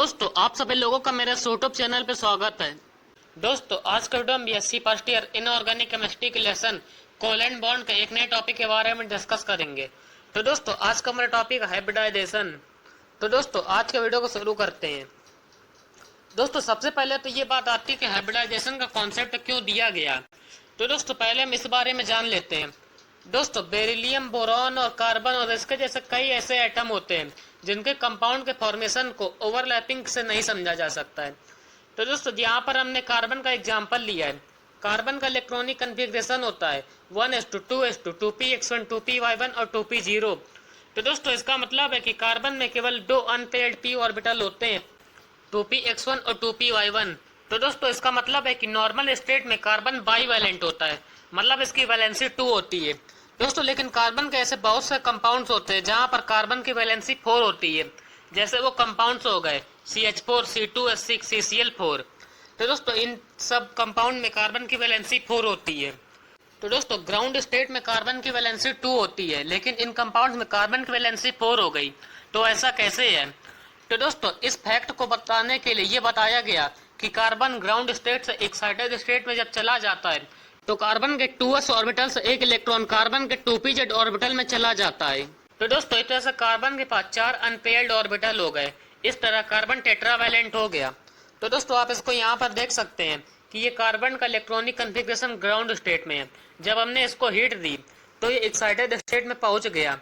दोस्तों आप सभी लोगों का मेरे यूट्यूब चैनल पे स्वागत है। दोस्तों आज के वीडियो में BSc first year inorganic chemistry के लेसन कोवेलेंट बॉन्ड के एक नए टॉपिक के बारे में डिस्कस करेंगे। तो दोस्तों आज का मेरा टॉपिक हाइब्रिडाइजेशन। तो दोस्तों आज के वीडियो को शुरू करते हैं। दोस्तों सबसे पहले तो ये बात आती है कि हाइब्रिडाइजेशन का कॉन्सेप्ट क्यों दिया गया। तो दोस्तों पहले हम इस बारे में जान लेते हैं। दोस्तों बेरिलियम, बोरॉन और कार्बन और इसके जैसे कई ऐसे एटम होते हैं जिनके कंपाउंड के फॉर्मेशन को ओवरलैपिंग से नहीं समझा जा सकता है। तो दोस्तों यहाँ पर हमने कार्बन का एग्जांपल लिया है। कार्बन का इलेक्ट्रॉनिक कन्फिग्रेशन होता है 1:2:2, 2p(x1), 2p(y1) और 2p(0). तो दोस्तों इसका मतलब है कि कार्बन में केवल दो अनपेयर्ड p ऑर्बिटल होते हैं, 2p(x1) और 2p(y1). तो दोस्तों इसका मतलब है कि नॉर्मल स्टेट में कार्बन बाईवैलेंट होता है, मतलब इसकी वैलेंसी 2 होती है। दोस्तों लेकिन कार्बन के ऐसे बहुत से कंपाउंड्स होते हैं जहां पर कार्बन की वैलेंसी 4 होती है। जैसे वो कंपाउंड्स हो गए CH4, C2H6, CCl4। तो दोस्तों इन सब कंपाउंड में कार्बन की वैलेंसी 4 होती है। तो दोस्तों ग्राउंड स्टेट में कार्बन की वैलेंसी 2 होती है, लेकिन इन कंपाउंड्स में कार्बन की वैलेंसी 4 हो गई। तो ऐसा कैसे है? तो दोस्तों इस फैक्ट को बताने के लिए ये बताया गया कि कार्बन ग्राउंड स्टेट से एक्साइटेड स्टेट में जब चला जाता है तो कार्बन के 2s ऑर्बिटल से एक इलेक्ट्रॉन कार्बन के 2pz ऑर्बिटल में चला जाता है। तो दोस्तों इस तरह से कार्बन के पास 4 अनपेयर्ड ऑर्बिटल हो गए। इस तरह कार्बन टेट्रावैलेंट हो गया। तो दोस्तों आप इसको यहाँ पर देख सकते हैं कि ये कार्बन का इलेक्ट्रॉनिक कन्फिग्रेशन ग्राउंड स्टेट में है। जब हमने इसको हीट दी तो ये एक्साइटेड स्टेट में पहुंच गया।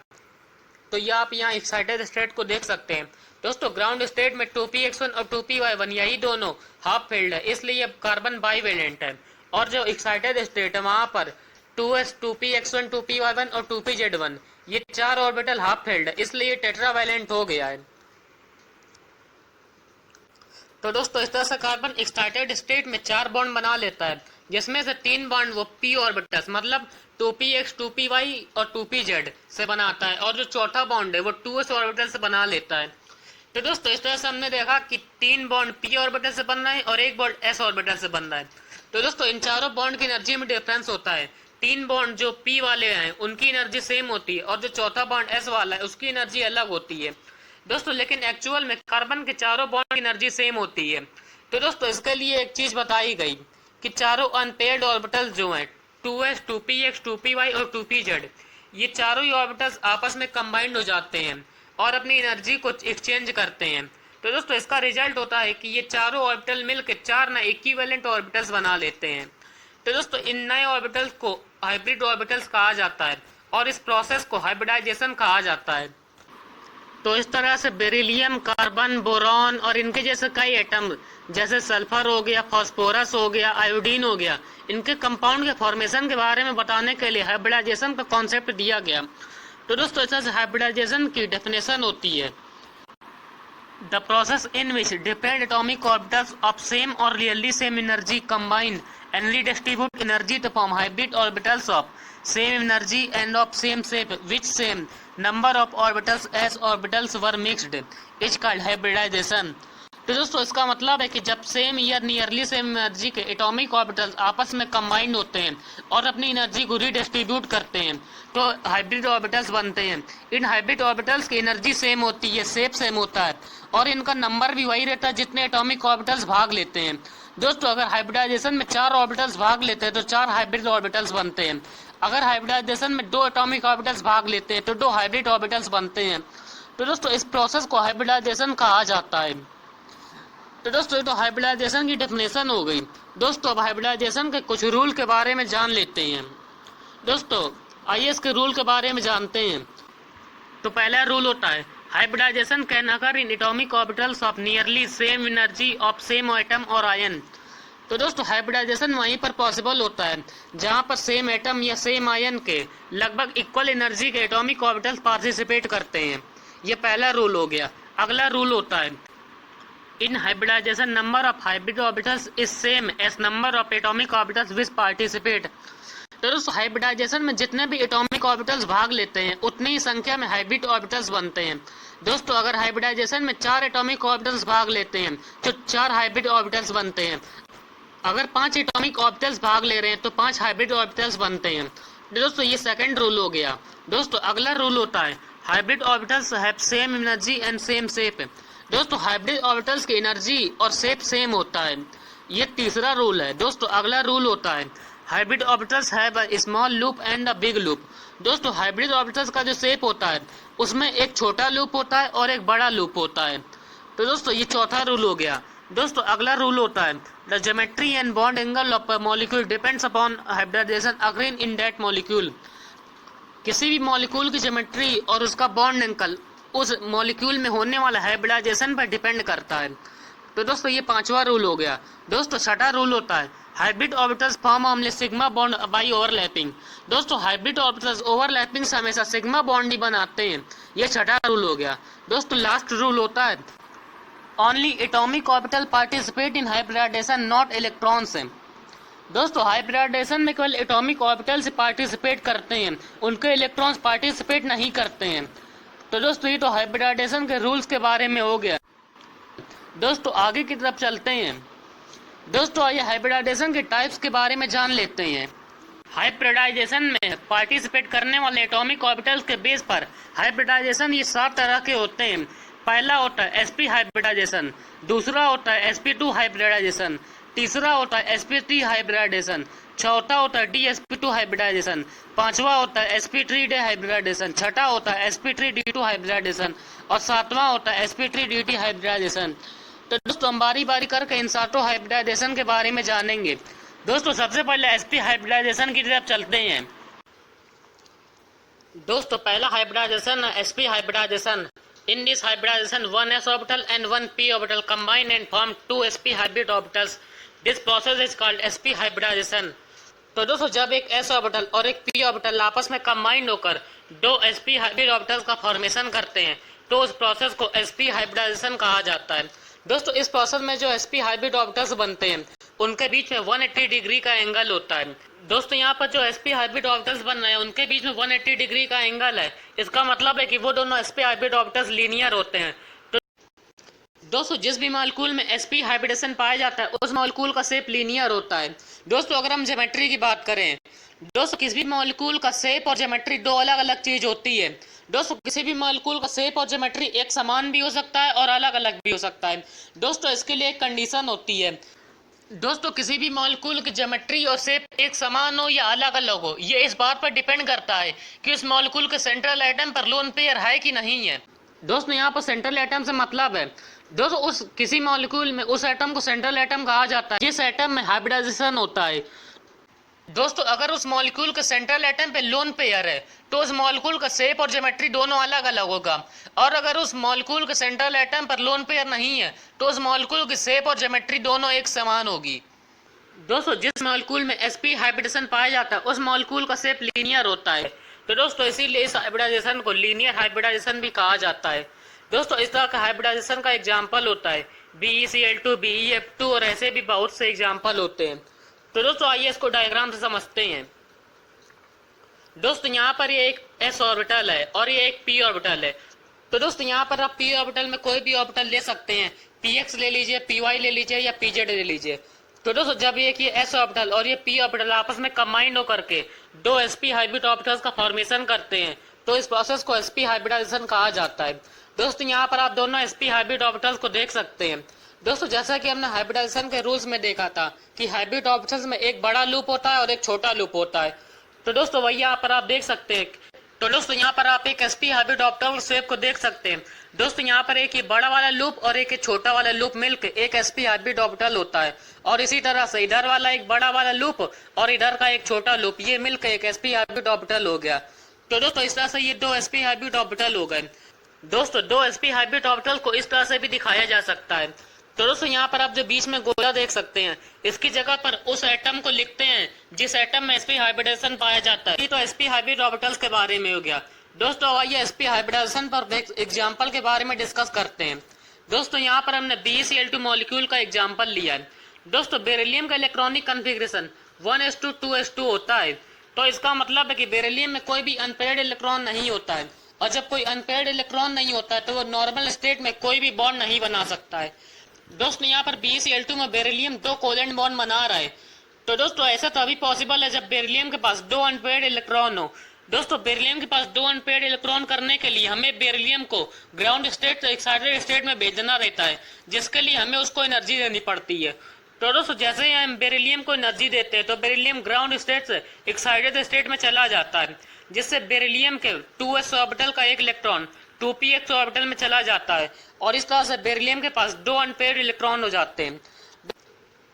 तो ये आप यहाँ एक्साइटेड स्टेट को देख सकते हैं। दोस्तों ग्राउंड स्टेट में 2p(x1) और 2p(y1) यही दोनों हाफ फील्ड है, इसलिए कार्बन बाईवैलेंट है। और जो एक्साइटेड स्टेट है वहां पर 2s, 2p(x1), 2p(y1) और 2pz1 ये 4 ऑर्बिटल हाफ फील्ड है, इसलिए टेट्रावैलेंट हो गया है। तो दोस्तों इस तरह से कार्बन एक्साइटेड स्टेट में 4 बॉन्ड बना लेता है, जिसमें से 3 बॉन्ड वो p ऑर्बिटल्स मतलब 2px, 2py और 2pz से बनाता है, और जो चौथा बॉन्ड है वो 2s ऑर्बिटल से बना लेता है। तो दोस्तों इस तरह से हमने देखा कि 3 बॉन्ड p ऑर्बिटल से बन रहा है और एक बॉन्ड s ऑर्बिटल से बन रहा है। तो दोस्तों इन चारों बॉन्ड की एनर्जी में डिफरेंस होता है। 3 बॉन्ड जो p वाले हैं उनकी एनर्जी सेम होती है, और जो चौथा बॉन्ड s वाला है उसकी एनर्जी अलग होती है। दोस्तों लेकिन एक्चुअल में कार्बन के चारों बॉन्ड की एनर्जी सेम होती है। तो दोस्तों इसके लिए एक चीज बताई गई कि चारों अनपेयर्ड ऑर्बिटल्स जो हैं 2s, 2px, 2py और 2pz ये चारों ही ऑर्बिटल्स आपस में कंबाइंड हो जाते हैं और अपनी एनर्जी को एक्सचेंज करते हैं। तो दोस्तों इसका रिजल्ट होता है कि ये चारों ऑर्बिटल मिलकर 4 नए इक्विवेलेंट ऑर्बिटल्स बना लेते हैं। तो दोस्तों इन नए ऑर्बिटल्स को हाइब्रिड ऑर्बिटल्स कहा जाता है और इस प्रोसेस को हाइब्रिडाइजेशन कहा जाता है। तो इस तरह से बेरिलियम, कार्बन, बोरॉन और इनके जैसे कई एटम जैसे सल्फर हो गया, फास्फोरस हो गया, आयोडीन हो गया, इनके कंपाउंड के फॉर्मेशन के बारे में बताने के लिए हाइब्रिडाइजेशन का कॉन्सेप्ट दिया गया। तो दोस्तों इस तरह से हाइब्रिडाइजेशन की डेफिनेशन होती है the process in which different atomic orbitals of same or nearly same energy combine and redistribute energy to form hybrid orbitals of same energy and of same shape which same number of orbitals as orbitals were mixed is called hybridization। तो दोस्तों इसका मतलब है कि जब same या nearly same energy के atomic orbitals आपस में कंबाइंड होते हैं और अपनी एनर्जी को रीडिस्ट्रीब्यूट करते हैं तो हाइब्रिड ऑर्बिटल्स बनते हैं। इन हाइब्रिड ऑर्बिटल्स की एनर्जी सेम होती है, शेप सेम होता है और इनका नंबर भी वही रहता है जितने एटॉमिक ऑर्बिटल्स भाग लेते हैं। दोस्तों अगर हाइब्रिडाइजेशन में 4 ऑर्बिटल्स भाग लेते हैं तो 4 हाइब्रिड ऑर्बिटल्स बनते हैं। अगर हाइब्रिडाइजेशन में 2 एटॉमिक ऑर्बिटल्स भाग लेते हैं तो 2 हाइब्रिड ऑर्बिटल्स बनते हैं। तो दोस्तों इस प्रोसेस को हाइब्रिडाइजेशन कहा जाता है। तो दोस्तों ये तो हाइब्रिडाइजेशन की डेफिनेशन हो गई। दोस्तों अब हाइब्रिडाइजेशन के कुछ रूल के बारे में जान लेते हैं। दोस्तों आइए इसके रूल के बारे में जानते हैं। तो पहला रूल होता है hybridization can occur in atomic orbitals of nearly same energy of same atom और आयन। तो दोस्तों हाइब्रिडाइजेशन वहीं पर पॉसिबल होता है जहां पर सेम एटम या सेम आयन के लगभग इक्वल एनर्जी के एटॉमिक ऑर्बिटल्स पार्टिसिपेट करते हैं। यह पहला रूल हो गया। अगला रूल होता है in hybridization number of hybrid orbitals is same as number of atomic orbitals which participate. तो दोस्तों हाइब्रिडाइजेशन में जितने भी एटॉमिक ऑर्बिटल्स भाग लेते हैं उतनी ही संख्या में हाइब्रिड ऑर्बिटल्स बनते हैं। दोस्तों अगर हाइब्रिडाइजेशन में 4 एटॉमिक ऑर्बिटल्स भाग लेते हैं तो 4 हाइब्रिड ऑर्बिटल्स बनते हैं। अगर 5 एटॉमिक ऑर्बिटल्स भाग ले रहे हैं तो 5 हाइब्रिड ऑर्बिटल्स बनते हैं। दोस्तों ये सेकंड रूल हो गया। दोस्तों अगला रूल होता है hybrid orbitals have same energy and same shape. दोस्तों हाइब्रिड ऑर्बिटल्स की एनर्जी और शेप सेम होता है, ये तीसरा रूल है। दोस्तों अगला रूल होता है hybrid orbitals have a small loop and a big loop. दोस्तों हाइब्रिड ऑर्बिटल्स का जो शेप होता है उसमें एक छोटा लूप होता है और एक बड़ा लूप होता है। तो दोस्तों ये चौथा रूल हो गया। दोस्तों अगला रूल होता है the geometry and bond angle of a molecule depends upon hybridization occurring in that molecule. किसी भी मॉलिक्यूल की ज्योमेट्री और उसका बॉन्ड एंगल उस मॉलिक्यूल में होने वाला हाइब्रिडाइजेशन पर डिपेंड करता है। तो दोस्तों ये पांचवा रूल हो गया। दोस्तों छठा रूल होता है hybrid orbitals form only sigma bond by overlapping. दोस्तों हाइब्रिड ऑर्बिटल्स ओवरलैपिंग से हमेशा सिग्मा बॉन्ड ही बनाते हैं, ये छठा रूल हो गया। दोस्तों लास्ट रूल होता है only atomic orbital participate in hybridization not electrons. दोस्तों हाइब्रिडाइजेशन में केवल एटॉमिक ऑर्बिटल से पार्टिसिपेट करते हैं, उनके इलेक्ट्रॉन्स पार्टिसिपेट नहीं करते हैं। तो दोस्तों ये तो हाइब्रिडाइजेशन के रूल्स के बारे में हो गया। दोस्तों आगे की तरफ चलते हैं। दोस्तों आइए हाइब्रिडाइजेशन के टाइप्स के बारे में जान लेते हैं। हाइब्रिडाइजेशन में पार्टिसिपेट करने वाले एटॉमिक ऑर्बिटल्स के बेस पर हाइब्रिडाइजेशन ये 7 तरह के होते हैं। पहला होता है sp हाइब्रिडाइजेशन, दूसरा होता है sp2 हाइब्रिडाइजेशन, तीसरा होता है sp3 हाइब्रिडाइजेशन, चौथा होता है dsp2 हाइब्रिडाइजेशन, पांचवा होता है sp3d हाइब्रिडाइजेशन, छठा होता है sp3d2 हाइब्रिडाइजेशन और सातवां होता है sp3dt हाइब्रिडाइजेशन। तो दोस्तों हम बारी बारी करके इन सातों हाइब्रिडाइजेशन के बारे में जानेंगे। दोस्तों सबसे पहले sp हाइब्रिडाइजेशन की तरफ चलते हैं। दोस्तों पहला हाइब्रिडाइजेशन है sp hybridization. In this hybridization, one s orbital and one p orbital combine and form two sp hybrid orbitals. This process is called sp hybridization. तो दोस्तों जब एक s ऑर्बिटल और एक p ऑर्बिटल आपस में कंबाइंड होकर दो sp हाइब्रिड ऑर्बिटल्स का फॉर्मेशन करते हैं तो उस प्रोसेस को sp हाइब्रिडाइजेशन कहा जाता है। दोस्तों इस प्रोसेस में जो sp हाइब्रिड ऑर्बिटल्स बनते हैं उनके बीच में 180 डिग्री का एंगल होता है। दोस्तों यहाँ पर जो sp हाइब्रिड ऑर्बिटल्स बन रहे हैं उनके बीच में 180 डिग्री का एंगल है। इसका मतलब है कि वो दोनों sp हाइब्रिड ऑर्बिटल्स लीनियर होते हैं। तो दोस्तों जिस भी मॉलिक्यूल में sp हाइब्रिडेशन पाया जाता है उस मॉलिक्यूल का शेप लीनियर होता है। दोस्तों अगर हम ज्योमेट्री की बात करें, दोस्तों किसी भी मॉलिक्यूल का शेप और ज्योमेट्री दो अलग अलग चीज होती है। दोस्तों किसी भी मॉलिक्यूल का शेप और ज्योमेट्री एक समान भी हो सकता है और अलग अलग भी हो सकता है। दोस्तों इसके लिए एक कंडीशन होती है। दोस्तों किसी भी मॉलिक्यूल की ज्योमेट्री और शेप एक समान हो या अलग अलग हो, ये इस बात पर डिपेंड करता है कि उस मॉलिक्यूल के सेंट्रल एटम पर लोन पेयर है कि नहीं है। दोस्तों यहाँ पर सेंट्रल एटम से मतलब है दोस्तों उस किसी मॉलिक्यूल में उस एटम को सेंट्रल एटम कहा जाता है जिस एटम में हाइब्रिडाइजेशन होता है। दोस्तों अगर उस मॉलिक्यूल के सेंट्रल एटम पे लोन पेयर है तो उस मॉलिक्यूल का शेप और ज्योमेट्री दोनों अलग अलग होगा, और अगर उस मॉलिक्यूल के सेंट्रल एटम पर लोन पेयर नहीं है तो उस मॉलिक्यूल की शेप और ज्योमेट्री दोनों एक समान होगी। दोस्तों जिस मॉलिक्यूल में sp हाइब्रिडेशन पाया जाता है उस मॉलिक्यूल का शेप लीनियर होता है। तो दोस्तों इसीलिए इस हाइब्रिडाइजेशन को लीनियर हाइब्रिडाइजेशन भी कहा जाता है। दोस्तों इस तरह का हाइब्रिडाइजेशन का एग्जाम्पल होता है BeCl2, BeF2 और ऐसे भी बहुत से एग्जाम्पल होते हैं। तो दोस्तों आइए इसको डायग्राम से समझते हैं। दोस्तों यहाँ पर ये एक s ऑर्बिटल है और ये एक p ऑर्बिटल है। तो दोस्तों यहाँ पर आप p ऑर्बिटल में कोई भी ऑर्बिटल ले सकते हैं, px ले लीजिए, py ले लीजिए या pz ले लीजिए। तो दोस्तों जब ये s ऑर्बिटल और ये p ऑर्बिटल आपस में कंबाइंड होकर के दो sp हाइब्रिड ऑर्बिटल्स का फॉर्मेशन करते हैं तो इस प्रोसेस को sp हाइब्रिडाइजेशन कहा जाता है। दोस्तों यहाँ पर आप दोनों sp हाइब्रिड ऑर्बिटल्स को देख सकते हैं। दोस्तों जैसा कि हमने हाइब्रिडाइजेशन के रूल्स में देखा था कि हाइब्रिड ऑर्बिटल्स में एक बड़ा लूप होता है और एक छोटा लूप होता है। तो दोस्तों वही यहाँ पर आप देख सकते हैं। तो दोस्तों यहाँ पर आप एक sp हाइब्रिड ऑर्बिटल शेप को देख सकते हैं। दोस्तों यहाँ पर एक ये बड़ा वाला लूप और एक छोटा वाला लूप मिलकर एक sp हाइब्रिड ऑर्बिटल होता है, और इसी तरह से इधर वाला एक बड़ा वाला लूप और इधर का एक छोटा लूप ये मिलकर एक sp हाइब्रिड ऑर्बिटल हो गया। तो दोस्तों इस तरह से ये दो sp हाइब्रिड ऑर्बिटल हो गए। दोस्तों दो sp हाइब्रिड ऑर्बिटल को इस तरह से भी दिखाया जा सकता है। तो दोस्तों यहाँ पर आप जो बीच में गोला देख सकते हैं इसकी जगह पर उस एटम को लिखते हैं जिस एटम में sp हाइब्रिडेशन पाया जाता है। ये तो sp हाइब्रिड ऑर्बिटल्स के बारे में हो गया। दोस्तों आइए sp हाइब्रिडेशन पर एक एग्जांपल के बारे में डिस्कस करते हैं। दोस्तों यहाँ पर हमने BeCl2 मॉलिक्यूल का एग्जांपल लिया है। दोस्तों बेरिलियम का इलेक्ट्रॉनिक कॉन्फ़िगरेशन 1s2 2s2 होता है। तो इसका मतलब है कि बेरिलियम में कोई भी अनपेयर्ड इलेक्ट्रॉन नहीं होता है, और जब कोई अनपेयर्ड इलेक्ट्रॉन नहीं होता है तो वो नॉर्मल स्टेट में कोई भी बॉन्ड नहीं बना सकता है। दोस्तों यहाँ पर BeCl2 में बेरिलियम दो कोवेलेंट बॉन्ड बना रहा है। तो दोस्तों ऐसा तभी पॉसिबल है जब बेरिलियम के पास दो अनपेयर्ड इलेक्ट्रॉन हो। दोस्तों बेरिलियम के पास दो अनपेयर्ड इलेक्ट्रॉन करने करने के लिए हमें बेरिलियम को ग्राउंड स्टेट से एक्साइटेड स्टेट में भेजना रहता है, जिसके लिए हमें उसको एनर्जी देनी पड़ती है। तो दोस्तों जैसे ही हम बेरिलियम को एनर्जी देते हैं तो बेरिलियम ग्राउंड स्टेट से एक्साइटेड स्टेट में चला जाता है, जिससे बेरिलियम के 2s ऑर्बिटल का एक इलेक्ट्रॉन 2px ऑर्बिटल में चला जाता है और इस तरह से बेरिलियम के पास 2 अनपेयर्ड इलेक्ट्रॉन हो जाते हैं।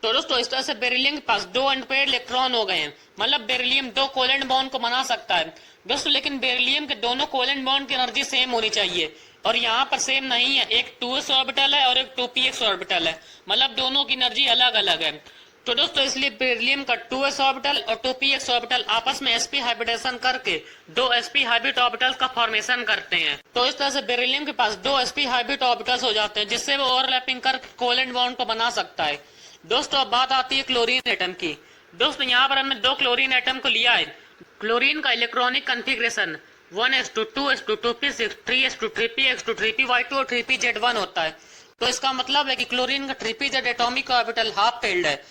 तो दोस्तों इस तरह से बेरिलियम के पास 2 अनपेयर्ड इलेक्ट्रॉन हो गए हैं, मतलब बेरिलियम 2 कोवेलेंट बॉन्ड को बना सकता है दोस्तों। लेकिन बेरिलियम के दोनों कोवेलेंट बॉन्ड की एनर्जी सेम होनी चाहिए और यहाँ पर सेम नहीं है। एक 2s ऑर्बिटल है और एक 2px ऑर्बिटल है, मतलब दोनों की एनर्जी अलग अलग है। तो दोस्तों इसलिए बेरिलियम का 2s ऑर्बिटल और 2px ऑर्बिटल आपस में sp हाइब्रिडेशन करके 2 sp हाइब्रिड ऑर्बिटल का फॉर्मेशन करते हैं। तो इस तरह से बेरिलियम के पास 2 sp हाइब्रिड ऑर्बिटल्स हो जाते हैं, जिससे वो ओवरलैपिंग कर कोवेलेंट बॉन्ड को बना सकता है। दोस्तों अब बात आती है क्लोरीन एटम की। दोस्तों यहाँ पर हमने 2 क्लोरीन एटम को लिया है। क्लोरीन का electronic configuration 1s2 2s2 2p6 3s2 3px2 3py2 और 3pz1 होता है। तो इसका मतलब है कि क्लोरीन का 3pz atomic orbital half field है।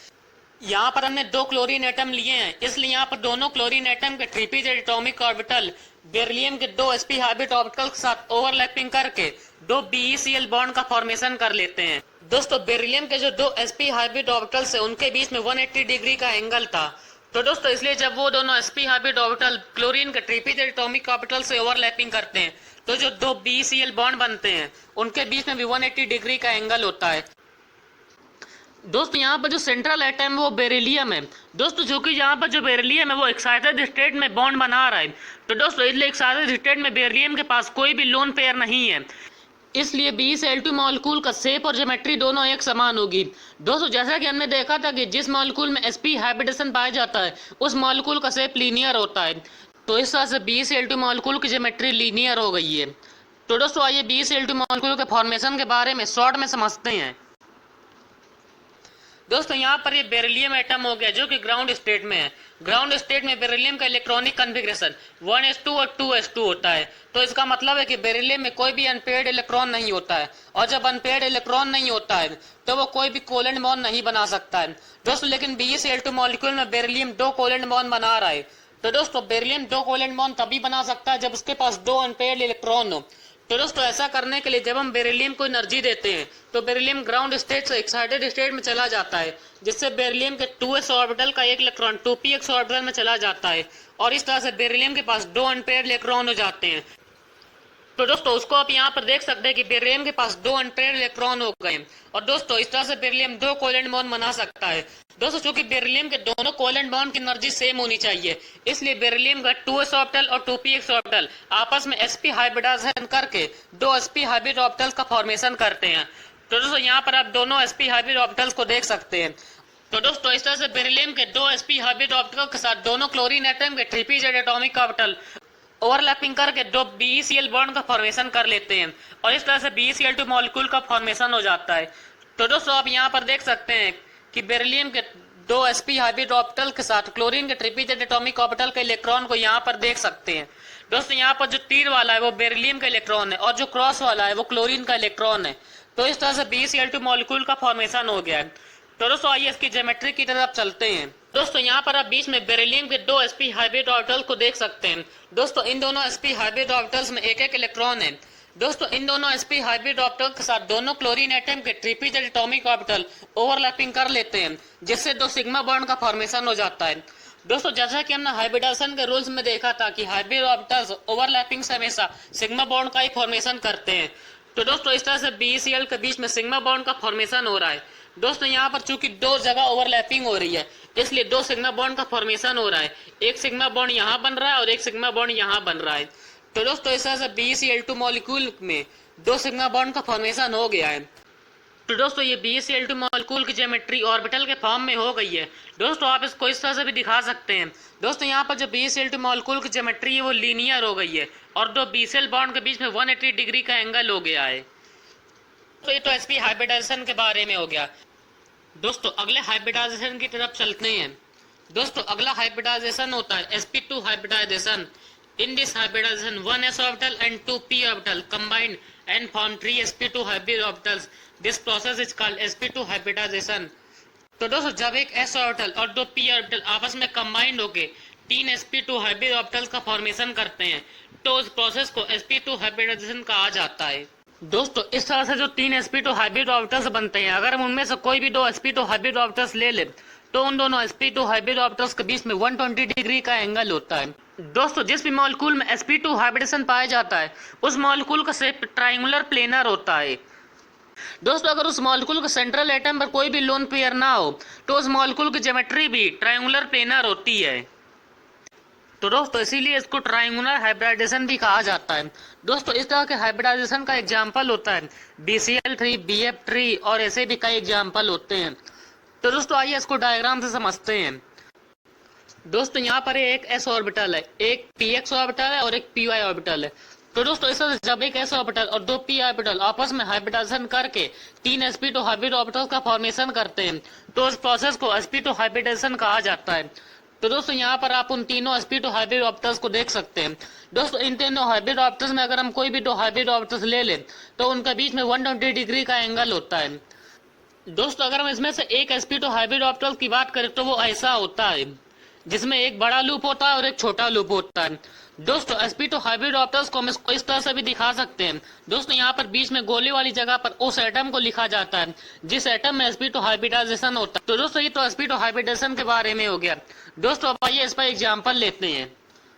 यहाँ पर हमने 2 क्लोरीन एटम लिए हैं, इसलिए यहाँ पर दोनों क्लोरीन एटम के 3pz एटॉमिक ऑर्बिटल बेरिलियम के 2 sp हाइब्रिड ऑर्बिटल के साथ ओवरलैपिंग करके 2 BeCl बॉन्ड का फॉर्मेशन कर लेते हैं। दोस्तों बेरिलियम के जो 2 sp हाइब्रिड ऑर्बिटल्स है उनके बीच में 180 डिग्री का एंगल था। तो दोस्तों इसलिए जब वो दोनों sp हाइब्रिड ऑर्बिटल क्लोरीन के 3pz एटॉमिक ऑर्बिटल से ओवरलैपिंग करते हैं तो जो 2 BeCl बॉन्ड बनते हैं उनके बीच में भी 180 डिग्री का एंगल होता है। दोस्तों यहाँ पर जो सेंट्रल एटम है वो बेरिलियम है। दोस्तों जो कि यहाँ पर जो बेरिलियम है वो एक्साइटेड स्टेट में बॉन्ड बना रहा है। तो दोस्तों इसलिए एक्साइटेड स्टेट में बेरिलियम के पास कोई भी लोन पेयर नहीं है, इसलिए BeCl2 मॉलिक्यूल का शेप और ज्योमेट्री दोनों एक समान होगी। दोस्तों जैसा कि हमने देखा था कि जिस मॉलिक्यूल में sp हाइब्रिडेशन पाया जाता है उस मॉलिक्यूल का शेप लीनियर होता है। तो इस तरह से BeCl2 मॉलिक्यूल की ज्योमेट्री लीनियर हो गई है। तो दोस्तों आइए BeCl2 मॉलिक्यूल के फॉर्मेशन के बारे में शॉर्ट में समझते हैं। दोस्तों यहाँ पर ये बेरिलियम एटम हो गया जो कि ग्राउंड स्टेट में है। ग्राउंड स्टेट में बेरिलियम का इलेक्ट्रॉनिक कॉन्फ़िगरेशन 1s2 और 2s2 होता है। तो इसका मतलब है कि बेरिलियम में कोई भी अनपेयर्ड इलेक्ट्रॉन नहीं होता है, और जब अनपेयर्ड इलेक्ट्रॉन नहीं होता है तो वो कोई भी कोवेलेंट बॉन्ड नहीं बना सकता है दोस्तों। लेकिन BeCl2 मॉलिक्यूल में बेरिलियम 2 कोवेलेंट बॉन्ड बना रहा है। तो दोस्तों बेरिलियम 2 कोवेलेंट बॉन्ड तभी बना सकता है जब उसके पास 2 अनपेयर्ड इलेक्ट्रॉन हो। तो दोस्तों ऐसा करने के लिए जब हम बेरिलियम को एनर्जी देते हैं तो बेरिलियम ग्राउंड स्टेट से एक्साइटेड स्टेट में चला जाता है, जिससे बेरिलियम के 2s ऑर्बिटल का एक इलेक्ट्रॉन 2px ऑर्बिटल में चला जाता है और इस तरह से बेरिलियम के पास 2 अनपेयर्ड इलेक्ट्रॉन हो जाते हैं। तो दोस्तों उसको आप यहाँ पर देख सकते हैं कि बेरिलियम के पास 2 अनपेयर्ड इलेक्ट्रॉन हो गए। और दोस्तों इस तरह से बेरिलियम 2 कोवेलेंट बॉन्ड बना सकता है। दोस्तों चूंकि बेरिलियम के दोनों कोवेलेंट बॉन्ड की एनर्जी सेम होनी चाहिए, इसलिए बेरिलियम का 2s ऑर्बिटल और 2px ऑर्बिटल आपस में sp हाइब्रिडाइजेशन करके 2 sp हाइब्रिड ऑर्बिटल्स का फॉर्मेशन करते हैं। तो दोस्तों यहाँ पर आप दोनों sp हाइब्रिड ऑर्बिटल्स को देख सकते हैं। तो दोस्तों इस तरह से बेरिलियम के 2 sp हाइब्रिड ऑर्बिटल के साथ दोनों क्लोरीन एटम के 3pz एटॉमिक ऑर्बिटल ओवरलैपिंग करके 2 BeCl बॉन्ड का फॉर्मेशन कर लेते हैं और इस तरह से BeCl2 मॉलिक्यूल का फॉर्मेशन हो जाता है। तो दोस्तों आप यहाँ पर देख सकते हैं कि बेरिलियम के 2 sp हाइब्रिड ऑर्बिटल के साथ क्लोरीन के 3pz एटॉमिक ऑर्बिटल के इलेक्ट्रॉन को यहाँ पर देख सकते हैं। दोस्तों यहाँ पर जो तीर वाला है वो बेरिलियम का इलेक्ट्रॉन है और जो क्रॉस वाला है वो क्लोरीन का इलेक्ट्रॉन है। तो इस तरह से BeCl2 मॉलिक्यूल का फॉर्मेशन हो गया है। तो दोस्तों आइए इसकी ज्योमेट्री की तरफ चलते हैं। दोस्तों यहाँ पर आप बीच में बेरिलियम के 2 sp हाइब्रिड ऑर्बिटल को देख सकते हैं। दोस्तों इन दोनों sp हाइब्रिड ऑर्बिटल्स में एक एक इलेक्ट्रॉन है। दोस्तों इन दोनों sp हाइब्रिड ऑर्बिटल के साथ दोनों क्लोरीन एटम के 3pz एटॉमिक ऑर्बिटल ओवरलैपिंग कर लेते हैं, जिससे 2 सिग्मा बॉन्ड का फॉर्मेशन हो जाता है। दोस्तों जैसा कि हमने हाइब्रिडाइजेशन के रूल्स में देखा था कि हाइब्रिड ऑर्बिटल्स ओवरलैपिंग से हमेशा सिग्मा बॉन्ड का ही फॉर्मेशन करते हैं। तो दोस्तों इस तरह से BeCl के बीच में सिग्मा बॉन्ड का फॉर्मेशन हो रहा है। दोस्तों यहाँ पर चूंकि 2 जगह ओवरलैपिंग हो रही है, इसलिए 2 सिग्मा बॉन्ड का फॉर्मेशन हो रहा है। एक सिग्मा बॉन्ड यहाँ बन रहा है और एक सिग्मा बॉन्ड यहाँ बन रहा है। तो दोस्तों इस तरह से BeCl2 मॉलिक्यूल में 2 सिग्मा बॉन्ड का फॉर्मेशन हो गया है। तो दोस्तों ये BeCl2 मॉलिक्यूल की ज्योमेट्री ऑर्बिटल के फॉर्म में हो गई है। दोस्तों आप इसको इस तरह से भी दिखा सकते हैं। दोस्तों यहाँ पर जो BeCl2 मॉलिक्यूल की ज्योमेट्री है वो लीनियर हो गई है और 2 BeCl बॉन्ड के बीच में 180 डिग्री का एंगल हो गया है। तो ये तो sp हाइब्रिडाइजेशन के बारे में हो गया। दोस्तों अगले हाइब्रिडाइजेशन की तरफ चलते हैं। दोस्तों अगला हाइब्रिडाइजेशन होता है sp2 hybridization. In this hybridization, 1s orbital and 2p orbital combined and form 3 sp2 hybrid orbitals. This process is called sp2 hybridization. तो दोस्तों जब एक s ऑर्बिटल और 2 p ऑर्बिटल आपस में कंबाइंड होके तीन sp2 हाइब्रिड ऑर्बिटल्स का फॉर्मेशन करते हैं, तो उस प्रोसेस को sp2 हाइब्रिडाइजेशन कहा जाता है। दोस्तों इस तरह से जो तीन sp2 हाइब्रिड ऑर्बिटल्स बनते हैं, अगर हम उनमें से कोई भी दो sp2 हाइब्रिड ऑर्बिटल्स ले ले तो उन दोनों sp2 हाइब्रिड ऑर्बिटल्स के बीच में 120 डिग्री का एंगल होता है। दोस्तों जिस भी मॉलिक्यूल में sp2 हाइब्रिडेशन पाया जाता है उस मॉलिक्यूल का शेप ट्रायंगुलर प्लेनर होता है। दोस्तों अगर उस मॉलिक्यूल के सेंट्रल एटम पर कोई भी लोन पेयर ना हो तो उस मॉलिक्यूल की ज्योमेट्री भी ट्रायंगुलर प्लेनर होती है। तो दोस्तों इसीलिए इसको ट्रायंगुलर हाइब्रिडाइजेशन भी कहा जाता है। दोस्तों इस तरह के हाइब्रिडाइजेशन का एग्जांपल होता है BCl3, BF3 और ऐसे भी कई एग्जांपल होते हैं। तो दोस्तों आइए इसको डायग्राम से समझते हैं। दोस्तों यहाँ पर एक s ऑर्बिटल है, एक px ऑर्बिटल है और एक py ऑर्बिटल है। तो दोस्तों इस तरह से जब एक s ऑर्बिटल और दो p ऑर्बिटल आपस में हाइब्रिडाइजेशन करके तीन sp2 हाइब्रिड ऑर्बिटल्स का फॉर्मेशन करते हैं तो उस प्रोसेस को sp2 हाइब्रिडाइजेशन कहा जाता है। तो दोस्तों यहाँ पर आप उन तीनों sp2 हाइब्रिड ऑर्बिटल्स को देख सकते हैं। दोस्तों इन तीनों हाइब्रिड ऑर्बिटल्स में अगर हम कोई भी दो हाइब्रिड ऑर्बिटल्स ले लें तो उनके बीच में 120 डिग्री का एंगल होता है। दोस्तों अगर हम इसमें से एक sp2 हाइब्रिड ऑर्बिटल की बात करें तो वो ऐसा होता है जिसमें एक बड़ा लूप होता है और एक छोटा लूप होता है। दोस्तों sp2 हाइब्रिड ऑर्बिटल्स को हम इसको इस तरह से भी दिखा सकते हैं। दोस्तों यहाँ पर बीच में गोले वाली जगह पर उस एटम को लिखा जाता है जिस एटम में sp2 हाइब्रिडाइजेशन होता है। तो दोस्तों ये तो sp2 हाइब्रिडेशन के बारे में हो गया। दोस्तों अब आइए इस पर एग्जाम्पल लेते हैं।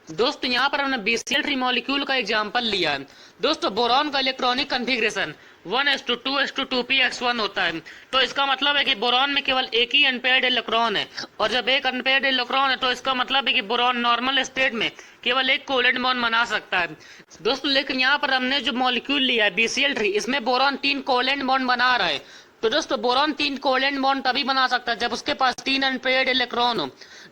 दोस्तों यहाँ पर हमने BCl3 मॉलिक्यूल का एग्जाम्पल लिया है। दोस्तों बोरॉन का इलेक्ट्रॉनिक कॉन्फ़िगरेशन 1s2 होता है। तो इसका मतलब है कि बोरॉन में केवल एक ही अनपेयर्ड इलेक्ट्रॉन है, और जब एक अनपेयर्ड इलेक्ट्रॉन है तो इसका मतलब है कि बोरॉन नॉर्मल स्टेट में केवल एक कोवेलेंट बॉन्ड बना सकता है। दोस्तों लेकिन यहाँ पर हमने जो मॉलिक्यूल लिया है BCl3, इसमें बोरॉन 3 कोवेलेंट बॉन्ड बना रहा है। तो दोस्तों बोरॉन 3 कोवेलेंट बॉन्ड तभी बना सकता है जब उसके पास 3 अनपेयर्ड इलेक्ट्रॉन हो।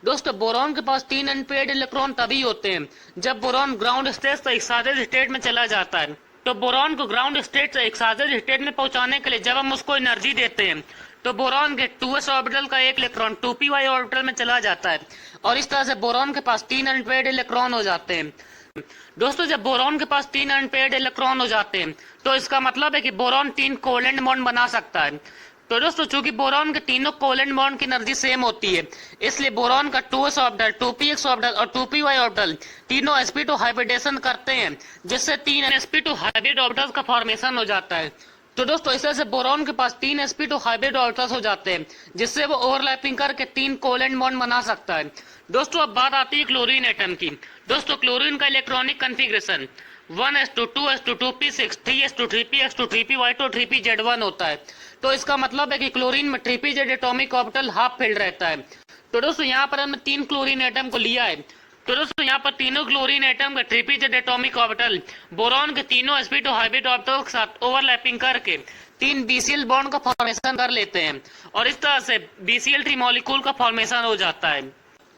दोस्तों बोरॉन के पास 3 अनपेयर्ड इलेक्ट्रॉन तभी होते हैं जब बोरॉन ग्राउंड स्टेट से एक्साइटेड स्टेट में चला जाता है। तो बोरॉन को ग्राउंड स्टेट से एक्साइटेड स्टेट में पहुंचाने के लिए जब हम उसको एनर्जी देते हैं तो बोरॉन के 2s ऑर्बिटल का एक इलेक्ट्रॉन 2p ऑर्बिटल में चला जाता है और इस तरह से बोरॉन के पास 3 अनपेयर्ड इलेक्ट्रॉन हो जाते हैं। दोस्तों जब बोरॉन के पास 3 अनपेयर्ड इलेक्ट्रॉन हो जाते हैं तो इसका मतलब है कि बोरॉन 3 कोवेलेंट बॉन्ड बना सकता है। तो दोस्तों चूंकि बोरॉन के तीनों कोवेलेंट बॉन्ड की एनर्जी सेम होती है इसलिए बोरॉन का 2s ऑर्बिटल, 2px ऑर्बिटल और 2py ऑर्बिटल तीनों sp2 हाइब्रिडेशन करते हैं जिससे 3 sp2 हाइब्रिड ऑर्बिटल्स का फॉर्मेशन हो जाता है। तो दोस्तों इस तरह से बोरॉन के पास 3 sp2 हाइब्रिड ऑर्बिटल्स हो जाते हैं जिससे वो ओवरलैपिंग करके 3 कोवेलेंट बॉन्ड बना सकता है। दोस्तों अब बात आती है क्लोरीन एटम की। दोस्तों क्लोरीन का electronic configuration 1s2 2s2 2p6 3s2 3px2 3py2 3pz1 होता है। तो इसका मतलब है कि क्लोरीन में 3pz atomic orbital half filled रहता है। तो दोस्तों यहाँ पर हमने 3 क्लोरीन एटम को लिया है। तो दोस्तों यहाँ पर तीनों क्लोरीन एटम का 3pz एटॉमिक ऑर्बिटल बोरॉन के तीनों sp2 हाइब्रिड ऑर्बिटल के साथ ओवरलैपिंग करके 3 BCl बॉन्ड का फॉर्मेशन कर लेते हैं और इस तरह से BCl3 मॉलिक्यूल का फॉर्मेशन हो जाता है।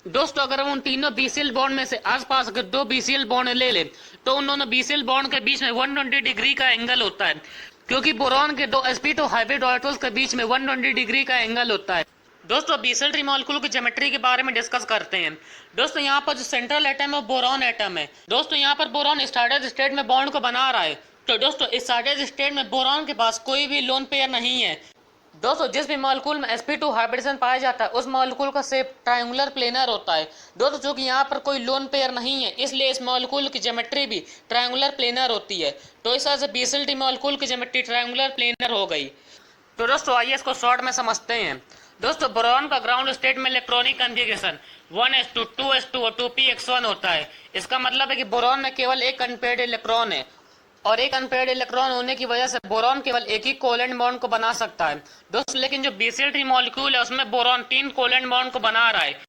दोस्तों अगर हम उन तीनों BCl बॉन्ड में से आसपास अगर 2 BCl बॉन्ड ले लें तो उन दोनों BCl बॉन्ड के बीच में 120 डिग्री का एंगल होता है क्योंकि बोरॉन के 2 sp2 हाइब्रिड ऑर्बिटल्स के बीच में 120 डिग्री का एंगल होता है। दोस्तों BCl3 मॉलिक्यूल की ज्योमेट्री के बारे में डिस्कस करते हैं। दोस्तों यहाँ पर जो सेंट्रल एटम है बोरॉन एटम है। दोस्तों यहाँ पर बोरॉन स्टार्टेड स्टेट में बॉन्ड को बना रहा है। तो दोस्तों स्टार्टेड स्टेट में बोरॉन के पास कोई भी लोन पेयर नहीं है। दोस्तों जिस भी मॉलिक्यूल में sp2 हाइब्रिडेशन पाया जाता है उस मॉलिक्यूल का शेप ट्रायंगुलर प्लेनर होता है। दोस्तों चूंकि यहाँ पर कोई लोन पेयर नहीं है इसलिए इस मॉलिक्यूल की ज्योमेट्री भी ट्रायंगुलर प्लेनर होती है। तो इस तरह से BCl3 मॉलिक्यूल की ज्योमेट्री ट्रायंगुलर प्लेनर हो गई। तो दोस्तों आइए इसको शॉर्ट में समझते हैं। दोस्तों बोरॉन का ग्राउंड स्टेट में इलेक्ट्रॉनिक कॉन्फ़िगरेशन 1s2 2s2 और 2px1 होता है। इसका मतलब है कि बोरॉन में केवल एक अनपेयर्ड इलेक्ट्रॉन है और एक अनपेयर्ड इलेक्ट्रॉन होने की वजह से बोरॉन केवल एक ही कोवेलेंट बॉन्ड को बना सकता है। दोस्तों लेकिन जो BCl3 मॉलिक्यूल है उसमें बोरॉन 3 कोवेलेंट बॉन्ड को बना रहा है।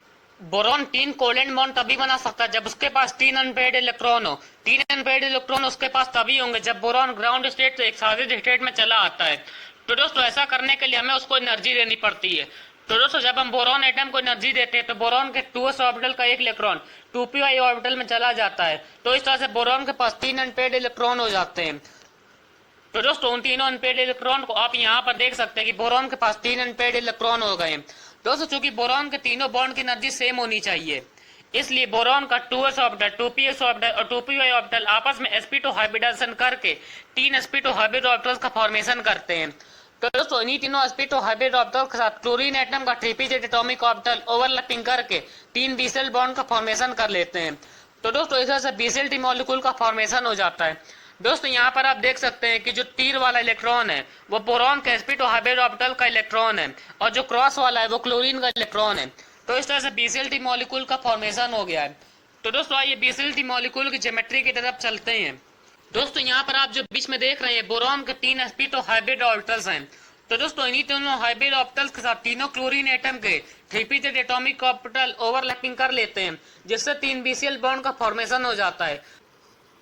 बोरॉन 3 कोवेलेंट बॉन्ड तभी बना सकता है जब उसके पास 3 अनपेयर्ड इलेक्ट्रॉन हो। 3 अनपेयर्ड इलेक्ट्रॉन उसके पास तभी होंगे जब बोरॉन ग्राउंड स्टेट से एक्साइटेड स्टेट में चला आता है। तो दोस्तों ऐसा करने के लिए हमें उसको एनर्जी देनी पड़ती है। तो दोस्तों जब हम बोरॉन एटम को एनर्जी देते हैं तो बोरॉन के 2s ऑर्बिटल का एक इलेक्ट्रॉन 2py ऑर्बिटल में चला जाता है। तो इस तरह से बोरॉन के पास 3 अनपेयर्ड इलेक्ट्रॉन हो जाते हैं। तो दोस्तों उन तीनों अनपेयर्ड इलेक्ट्रॉन को आप यहाँ पर देख सकते हैं कि बोरॉन के पास 3 अनपेयर्ड इलेक्ट्रॉन हो गए। दोस्तों चूंकि बोरॉन के तीनों बॉन्ड की एनर्जी सेम होनी चाहिए इसलिए बोरॉन का 2s ऑर्बिटल, 2px ऑर्बिटल और 2py ऑर्बिटल आपस में sp2 हाइब्रिडाइजेशन करके 3 sp2 हाइब्रिड ऑर्बिटल्स का फॉर्मेशन करते हैं। तो दोस्तों इन्हीं तीनों sp2 हाइब्रिड ऑर्बिटल के साथ क्लोरीन एटम का 3p-Z एटॉमिक ऑर्बिटल ओवरलैपिंग करके 3 बीसेल बॉन्ड का फॉर्मेशन कर लेते हैं। तो दोस्तों इस तरह से बीसेल टी मॉलिक्यूल का फॉर्मेशन हो जाता है। दोस्तों यहाँ पर आप देख सकते हैं कि जो तीर वाला इलेक्ट्रॉन है वो बोरॉन के sp2 हाइब्रिड ऑर्बिटल का इलेक्ट्रॉन है और जो क्रॉस वाला है वो क्लोरीन का इलेक्ट्रॉन है। तो इस तरह से बीसेल टी मॉलिक्यूल का फॉर्मेशन हो गया है। तो दोस्तों आइए बीसेल टी मॉलिक्यूल की ज्योमेट्री की तरफ चलते हैं। दोस्तों यहाँ पर आप जो बीच में देख रहे हैं बोरॉन के 3 sp2 हाइब्रिड ऑर्बिटल्स हैं। तो दोस्तों इन्हीं तीनों हाइब्रिड ऑर्बिटल्स के साथ तीनों क्लोरीन एटम के 3p-Z एटॉमिक ऑर्बिटल ओवरलैपिंग कर लेते हैं, जिससे 3 बीसीएल बॉन्ड का फॉर्मेशन हो जाता है।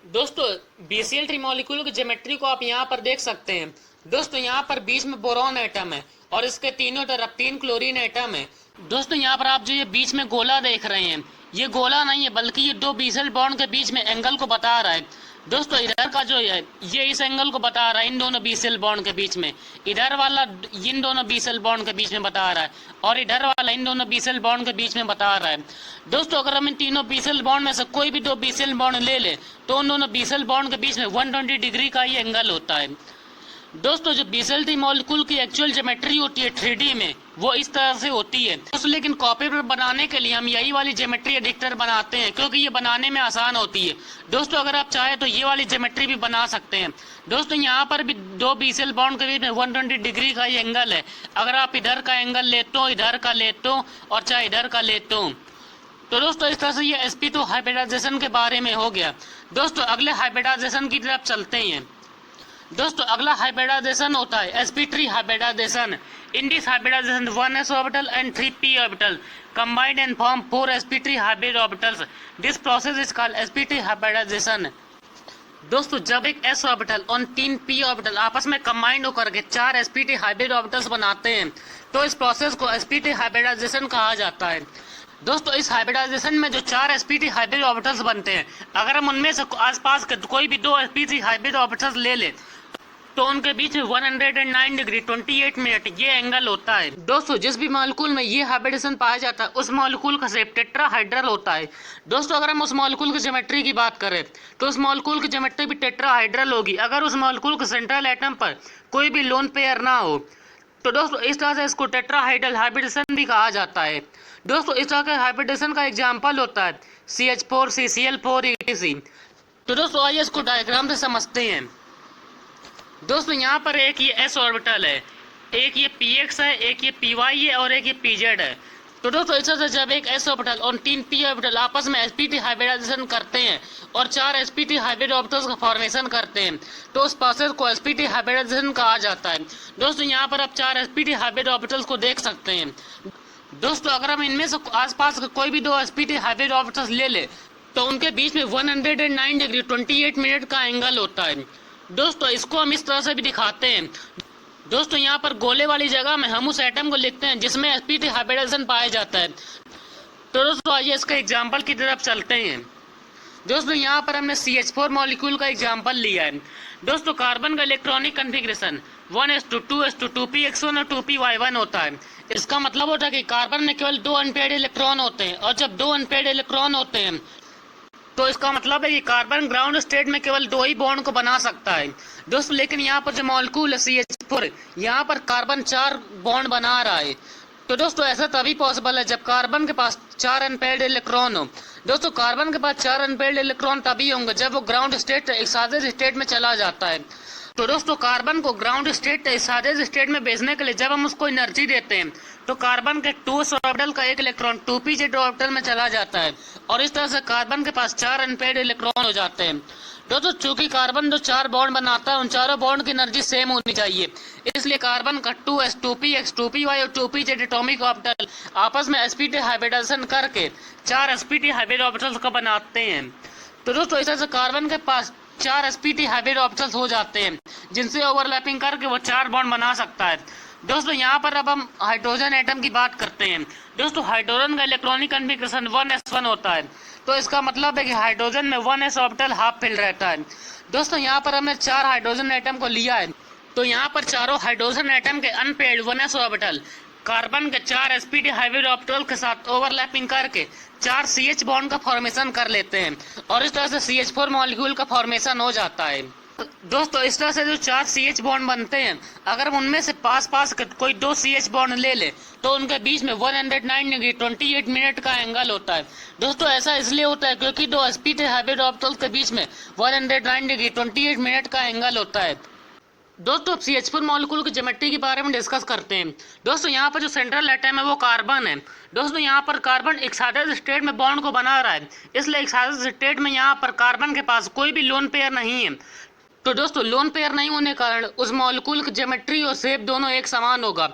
दोस्तों बीसीएल ट्री मॉलिक्यूल की ज्योमेट्री को आप यहाँ पर देख सकते हैं। दोस्तों यहाँ पर बीच में बोरॉन एटम है और इसके तीनों तरफ 3 क्लोरीन एटम है। दोस्तों यहाँ पर आप जो ये बीच में गोला देख रहे हैं, ये गोला नहीं है बल्कि ये 2 बीसेल बॉन्ड के बीच में एंगल को बता रहा है। दोस्तों इधर का जो है ये इस एंगल को बता रहा है, इन दोनों बीसेल बॉन्ड के बीच में। इधर वाला इन दोनों बीसेल बॉन्ड के बीच में बता रहा है और इधर वाला इन दोनों बीसेल बॉन्ड के बीच में बता रहा है। दोस्तों अगर हम इन तीनों बीसेल बॉन्ड में से कोई भी 2 बीसेल बॉन्ड ले ले तो उन दोनों बीसेल बॉन्ड के बीच में 120 डिग्री का ये एंगल होता है। दोस्तों जो बीसेल टी मॉलिक्यूल की एक्चुअल ज्योमेट्री होती है 3D में वो इस तरह से होती है। दोस्तों लेकिन कॉपी पर बनाने के लिए हम यही वाली ज्योमेट्री अधिकतर बनाते हैं क्योंकि ये बनाने में आसान होती है। दोस्तों अगर आप चाहें तो ये वाली ज्योमेट्री भी बना सकते हैं। दोस्तों यहाँ पर भी 2 बीसेल बॉन्ड के बीच में 120 डिग्री का ये एंगल है। अगर आप इधर का एंगल लेते हो, इधर का लेते हो और चाहे इधर का लेते हो। तो दोस्तों इस तरह से ये sp2 हाइब्रिडाइजेशन के बारे में हो गया। दोस्तों अगले हाइब्रिडाइजेशन की तरफ चलते हैं। दोस्तों अगला हाइब्रिडाइजेशन होता है sp3 hybridization. In this hybridization 1s orbital and 3p orbital combined and form 4 sp3 hybrid orbitals. This process is called sp3 hybridization. दोस्तों जब एक s ऑर्बिटल और 3 p ऑर्बिटल आपस में कंबाइंड होकर के 4 sp3 हाइब्रिड ऑर्बिटल्स बनाते हैं तो इस प्रोसेस को sp3 हाइब्रिडाइजेशन कहा जाता है। दोस्तों इस हाइब्रिडाइजेशन में जो 4 sp3 हाइब्रिड ऑर्बिटल्स बनते हैं, अगर हम उनमें से आसपास के कोई भी 2 sp3 हाइब्रिड ऑर्बिटल्स ले लें तो उनके बीच में 109 डिग्री 28 मिनट ये एंगल होता है। दोस्तों जिस भी मॉलिक्यूल में ये हाइब्रिडेशन पाया जाता है उस मॉलिक्यूल का शेप टेट्राहाइड्रल होता है। दोस्तों अगर हम उस मॉलिक्यूल की ज्योमेट्री की बात करें तो उस मॉलिक्यूल की ज्योमेट्री भी टेट्राहाइड्रल होगी अगर उस मॉलिक्यूल के सेंट्रल एटम पर कोई भी लोन पेयर ना हो। तो दोस्तों इस तरह से इसको टेट्राहाइड्रल हाइब्रिडेशन भी कहा जाता है। दोस्तों इस तरह के हाइब्रिडेशन का एग्जाम्पल होता है CH4 CCl4 etc। तो दोस्तों आइए इसको डायग्राम से समझते हैं। दोस्तों यहाँ पर एक ये s ऑर्बिटल है, एक ये px है, एक ये py है और एक ये pz है। तो दोस्तों इस तरह से जब एक s ऑर्बिटल और 3 p ऑर्बिटल आपस में sp3 हाइब्रिडाइजेशन करते हैं और 4 sp3 हाइब्रिड ऑर्बिटल्स का फॉर्मेशन करते हैं तो उस प्रोसेस को sp3 हाइब्रिडाइजेशन कहा जाता है। दोस्तों यहाँ पर आप 4 sp3 हाइब्रिड ऑर्बिटल्स को देख सकते हैं। दोस्तों अगर हम इनमें से आसपास कोई भी 2 sp3 हाइब्रिड ऑर्बिटल्स ले ले तो उनके बीच में 109 डिग्री 28 मिनट का एंगल होता है। दोस्तों इसको हम इस तरह से भी दिखाते हैं। दोस्तों यहाँ पर गोले वाली जगह में हम उस एटम को लिखते हैं जिसमें sp3 हाइब्रिडाइजेशन पाया जाता है। तो दोस्तों आइए इसका एग्जांपल की तरफ चलते हैं। दोस्तों यहाँ पर हमने CH4 मॉलिक्यूल का एग्जांपल लिया है। दोस्तों कार्बन का electronic configuration 1s2 2s2 2px1 और 2py1 होता है। इसका मतलब होता है कि कार्बन में केवल 2 अनपेयर्ड इलेक्ट्रॉन होते हैं और जब 2 अनपेयर्ड इलेक्ट्रॉन होते हैं तो इसका मतलब है कि कार्बन ग्राउंड स्टेट में केवल 2 ही बॉन्ड को बना सकता है। दोस्तों लेकिन यहाँ पर जो मॉलिक्यूल है CH4 यहाँ पर कार्बन 4 बॉन्ड बना रहा है। तो दोस्तों ऐसा तभी पॉसिबल है जब कार्बन के पास 4 अनपेयर्ड इलेक्ट्रॉन हो। दोस्तों कार्बन के पास 4 अनपेयर्ड इलेक्ट्रॉन तभी होंगे जब वो ग्राउंड स्टेट एक्साइटेड स्टेट में चला जाता है। तो दोस्तों कार्बन को ग्राउंड स्टेट एक्साइटेड स्टेट में भेजने के लिए जब हम उसको एनर्जी देते हैं तो कार्बन के 2s ऑर्बिटल का एक इलेक्ट्रॉन 2p-Z ऑर्बिटल में चला जाता है और इस तरह से कार्बन के पास 4 अनपेयर्ड इलेक्ट्रॉन हो जाते हैं। दोस्तों चूंकि कार्बन जो 4 बॉन्ड बनाता है उन चारों बॉन्ड की एनर्जी सेम होनी चाहिए, इसलिए कार्बन का 2s 2px 2py और 2p-Z एटॉमिक ऑर्बिटल आपस में sp3 हाइब्रिडाइजेशन करके 4 sp3 हाइब्रिड ऑर्बिटल्स को बनाते हैं। तो दोस्तों इस तरह से कार्बन के पास 4 sp3 हाइब्रिड ऑर्बिटल्स हो जाते हैं जिनसे ओवरलैपिंग करके वो 4 बॉन्ड बना सकता है। दोस्तों यहाँ पर अब हम हाइड्रोजन एटम की बात करते हैं। दोस्तों हाइड्रोजन का इलेक्ट्रॉनिक कन्फिग्रेशन 1s1 होता है। तो इसका मतलब है कि हाइड्रोजन में 1s ऑर्बिटल हाफ फिल रहता है। दोस्तों यहाँ पर हमने 4 हाइड्रोजन एटम को लिया है। तो यहाँ पर चारों हाइड्रोजन एटम के अनपेयर्ड 1s ऑर्बिटल कार्बन के 4 sp3 हाइब्रिड ऑर्बिटल के साथ ओवरलैपिंग करके 4 CH बॉन्ड का फॉर्मेशन कर लेते हैं और इस तरह से CH4 मॉलिक्यूल का फॉर्मेशन हो जाता है। दोस्तों इस तरह से जो 4 CH बॉन्ड बनते हैं, अगर हम उनमें से पास कोई 2 CH बॉन्ड ले ले तो उनके बीच में 109 डिग्री 28 मिनट का एंगल होता है। दोस्तों ऐसा इसलिए होता है क्योंकि दो sp3 हाइब्रिड ऑर्बिटल्स के बीच में 109 डिग्री 28 मिनट का एंगल होता है। दोस्तों अब CH4 मॉलिक्यूल की ज्योमेट्री के बारे में डिस्कस करते हैं। दोस्तों यहाँ पर जो सेंट्रल एटम है वो कार्बन है। दोस्तों यहाँ पर कार्बन एक्साइटेड स्टेट में बॉन्ड को बना रहा है, इसलिए एक्साइटेड स्टेट में यहाँ पर कार्बन के पास कोई भी लोन पेयर नहीं है। तो दोस्तों लोन पेयर नहीं होने के कारण उस मॉलिक्यूल की ज्योमेट्री और शेप दोनों एक समान होगा।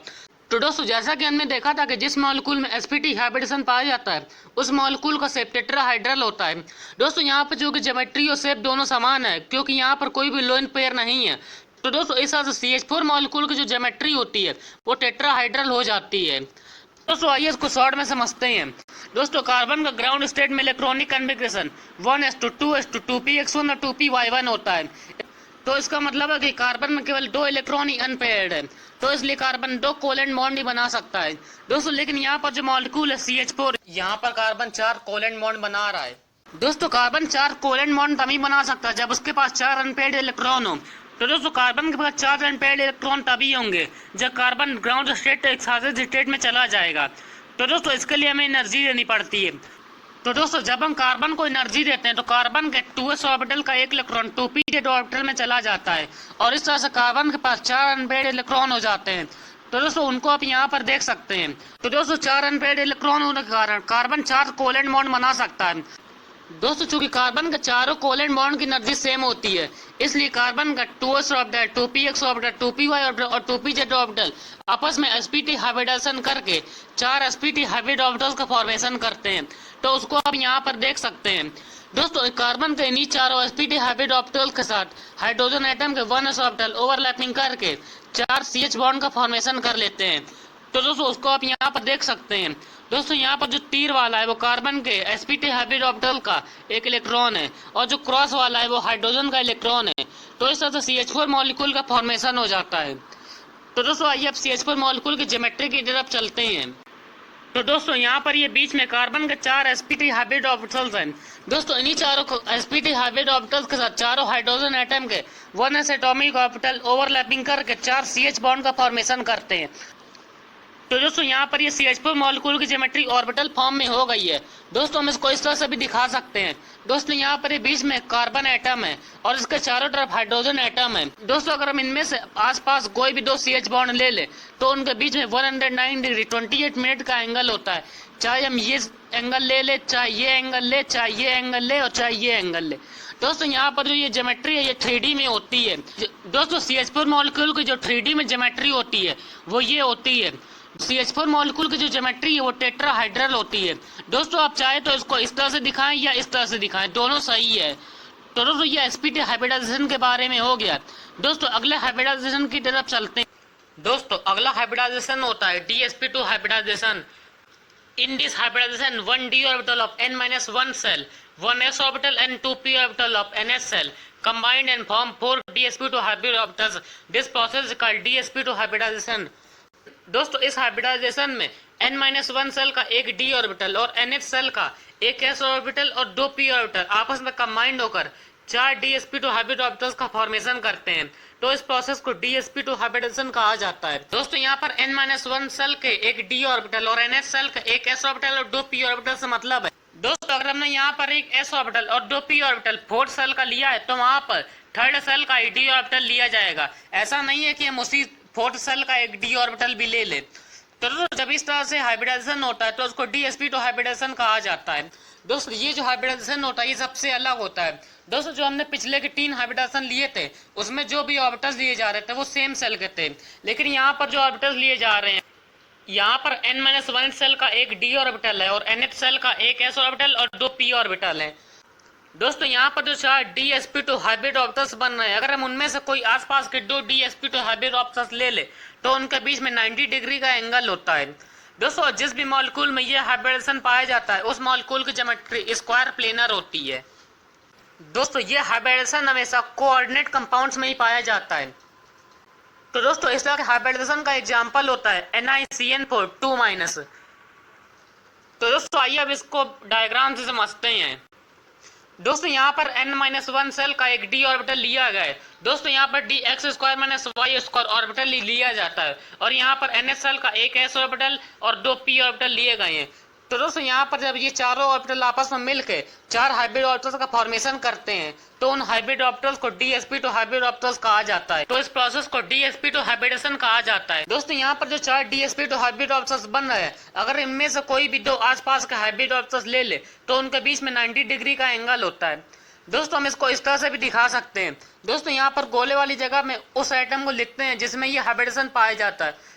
तो दोस्तों जैसा कि हमने देखा था कि जिस मॉलिक्यूल में sp3 हाइब्रिडेशन पाया जाता है उस मॉलिक्यूल का शेप टेट्राहाइड्रल होता है। दोस्तों यहाँ पर जो कि ज्योमेट्री और शेप दोनों समान है क्योंकि यहाँ पर कोई भी लोन पेयर नहीं है। तो दोस्तों इस तरह से CH4 मॉलिक्यूल की जो ज्योमेट्री होती है वो टेट्राहाइड्रल हो जाती है। दोस्तों आइए इसको शॉर्ट में समझते हैं। दोस्तों कार्बन का ग्राउंड स्टेट में electronic configuration 1s2 2s2 2p(x1) और 2p(y1) होता है। तो इसका मतलब है कि कार्बन में केवल 2 इलेक्ट्रॉन ही अनपेयर्ड है, तो इसलिए कार्बन 2 कोवेलेंट बॉन्ड ही बना सकता है। दोस्तों लेकिन यहाँ पर जो मॉलिक्यूल है CH4, यहाँ पर कार्बन 4 कोवेलेंट बॉन्ड बना रहा है। दोस्तों कार्बन 4 कोवेलेंट बॉन्ड तभी बना सकता है जब उसके पास 4 अनपेयर्ड इलेक्ट्रॉन हो। तो दोस्तों कार्बन के पास 4 अनपेयर्ड इलेक्ट्रॉन तभी होंगे जब carbon ground state excited state में चला जाएगा। तो दोस्तों इसके लिए हमें एनर्जी देनी पड़ती है। तो दोस्तों जब हम कार्बन को एनर्जी देते हैं तो कार्बन के 2s ऑर्बिटल का एक इलेक्ट्रॉन 2p(z) ऑर्बिटल में चला जाता है और इस तरह से कार्बन के पास 4 अनपेयर्ड इलेक्ट्रॉन हो जाते हैं। तो दोस्तों उनको आप यहाँ पर देख सकते हैं। तो दोस्तों 4 अनपेयर्ड इलेक्ट्रॉन होने के कारण कार्बन 4 कोवेलेंट बॉन्ड बना सकता है। दोस्तों चूंकि कार्बन के चारों कोवेलेंट बॉन्ड की एनर्जी सेम होती है, इसलिए कार्बन का 2s orbital 2px orbital 2py orbital और 2pz ऑर्बिटल आपस में sp3 हाइब्रिडेशन करके 4 sp3 हाइब्रिड ऑर्बिटल्स का फॉर्मेशन करते हैं। तो उसको आप यहाँ पर देख सकते हैं। दोस्तों कार्बन के इन्हीं चारों sp3 हाइब्रिड ऑर्बिटल के साथ हाइड्रोजन एटम के 1s ऑर्बिटल ओवरलैपिंग करके 4 CH बॉन्ड का फॉर्मेशन कर लेते हैं। तो दोस्तों उसको आप यहाँ पर देख सकते हैं। दोस्तों यहाँ पर जो तीर वाला है वो कार्बन के sp3 हाइब्रिड ऑर्बिटल का एक इलेक्ट्रॉन है और जो क्रॉस वाला है वो हाइड्रोजन का इलेक्ट्रॉन है। तो इस तरह से CH4 मॉलिक्यूल का फॉर्मेशन हो जाता है। तो दोस्तों आइए अब CH4 मॉलिक्यूल की ज्योमेट्री की तरफ चलते हैं। तो दोस्तों यहाँ पर ये बीच में कार्बन के 4 sp3 हाइब्रिड ऑर्बिटल्स हैं। दोस्तों इन्हीं चारों sp3 हाइब्रिड ऑर्बिटल्स के साथ चारों हाइड्रोजन एटम के 1s एटॉमिक ऑर्बिटल ओवरलैपिंग करके 4 CH बॉन्ड का फॉर्मेशन करते हैं। तो दोस्तों यहाँ पर ये CH4 मॉलिक्यूल की ज्योमेट्री ऑर्बिटल फॉर्म में हो गई है। दोस्तों हम इसको इस तरह से भी दिखा सकते हैं। दोस्तों यहाँ पर ये बीच में कार्बन एटम है और इसके चारों तरफ हाइड्रोजन एटम है। दोस्तों अगर हम इनमें से आसपास कोई भी 2 CH बॉन्ड ले ले तो उनके बीच में 109 डिग्री 28 मिनट का एंगल होता है। चाहे हम ये एंगल ले, चाहे ये एंगल ले, चाहे ये एंगल ले और चाहे ये एंगल ले। दोस्तों यहाँ पर जो ये ज्योमेट्री है ये 3D में होती है। दोस्तों CH4 मॉलिक्यूल की जो 3D में ज्योमेट्री होती है वो ये होती है। CH4 मॉलिक्यूल की जो ज्योमेट्री है वो टेट्राहाइड्रल होती है। दोस्तों आप चाहे तो इसको इस तरह से दिखाएं या इस तरह से दिखाएं, दोनों सही है। तो दोस्तों ये sp3 हाइब्रिडाइजेशन के बारे में हो गया। दोस्तों अगले हाइब्रिडाइजेशन की तरफ चलते हैं। दोस्तों अगला हाइब्रिडाइजेशन होता है dsp2 hybridization. In this hybridization, 1d orbital of n-1 cell, 1s orbital and 2p orbital of ns cell combined and form 4 dsp2 hybrid orbitals. This process is called dsp2 hybridization. दोस्तों इस hybridisation में n-1 cell का एक d orbital और nh cell का एक s orbital और 2 p orbital आपस में कंबाइंड होकर 4 dsp2 हाइब्रिड ऑर्बिटल्स का फॉर्मेशन करते हैं। तो इस प्रोसेस को dsp2 हाइब्रिडेशन कहा जाता है। दोस्तों यहाँ पर n-1 सेल के एक d ऑर्बिटल और nh सेल का एक s ऑर्बिटल और 2 p ऑर्बिटल से मतलब है। दोस्तों अगर हमने यहाँ पर एक s ऑर्बिटल और 2 p ऑर्बिटल 4th सेल का लिया है तो वहाँ पर 3rd सेल का d ऑर्बिटल लिया जाएगा। ऐसा नहीं है कि हम उसी 4th सेल का एक d ऑर्बिटल भी ले ले। तो जब इस तरह से हाइब्रिडाइजेशन होता है तो उसको dsp2 हाइब्रिडेशन कहा जाता है। दोस्तों ये जो हाइब्रिडाइजेशन होता है ये सबसे अलग होता है। दोस्तों जो हमने पिछले के 3 हाइब्रिडाइजेशन लिए थे उसमें जो भी ऑर्बिटल्स लिए जा रहे थे वो सेम सेल के थे, लेकिन यहाँ पर जो ऑर्बिटल्स लिए जा रहे हैं यहाँ पर n-1 सेल का एक d ऑर्बिटल है और nh सेल का एक s ऑर्बिटल और 2 p ऑर्बिटल है। दोस्तों यहाँ पर जो 4 dsp2 हाइब्रिड ऑर्बिटल्स बन रहे हैं, अगर हम उनमें से कोई आसपास के 2 dsp2 हाइब्रिड ऑर्बिटल्स ले ले तो उनके बीच में 90 डिग्री का एंगल होता है। दोस्तों जिस भी मॉलिक्यूल में ये हाइब्रिडेशन पाया जाता है उस मॉलिक्यूल की ज्योमेट्री स्क्वायर प्लेनर होती है। दोस्तों ये हाइब्रिडेशन हमेशा कोऑर्डिनेट कंपाउंड्स में ही पाया जाता है। तो दोस्तों इस तरह के हाइब्रिडेशन का एग्जांपल होता है NiCN4 2-। तो दोस्तों आइए अब इसको डायग्राम से समझते हैं। दोस्तों यहाँ पर n-1 सेल का एक d ऑर्बिटल लिया गया है। दोस्तों यहाँ पर dx² - y² ऑर्बिटल लिया जाता है और यहाँ पर ns सेल का एक s ऑर्बिटल और दो p ऑर्बिटल लिए गए हैं। तो दोस्तों यहाँ पर जब ये चारों ऑर्बिटल आपस में मिलकर चार हाइब्रिड ऑर्बिटल्स का फॉर्मेशन करते हैं तो उन हाइब्रिड ऑर्बिटल्स को dsp2 हाइब्रिड ऑर्बिटल्स कहा जाता है। तो इस प्रोसेस को dsp2 हाइब्रिडेशन कहा जाता है। दोस्तों यहाँ पर जो चार dsp2 हाइब्रिड ऑर्बिटल्स बन रहे हैं, अगर इनमें से कोई भी दो आसपास के हाइब्रिड ऑर्बिटल्स ले ले तो उनके बीच में 90 डिग्री का एंगल होता है। दोस्तों हम इसको इस तरह से भी दिखा सकते हैं। दोस्तों यहाँ पर गोले वाली जगह में उस एटम को लिखते हैं जिसमें ये हाइब्रिडेशन पाया जाता है।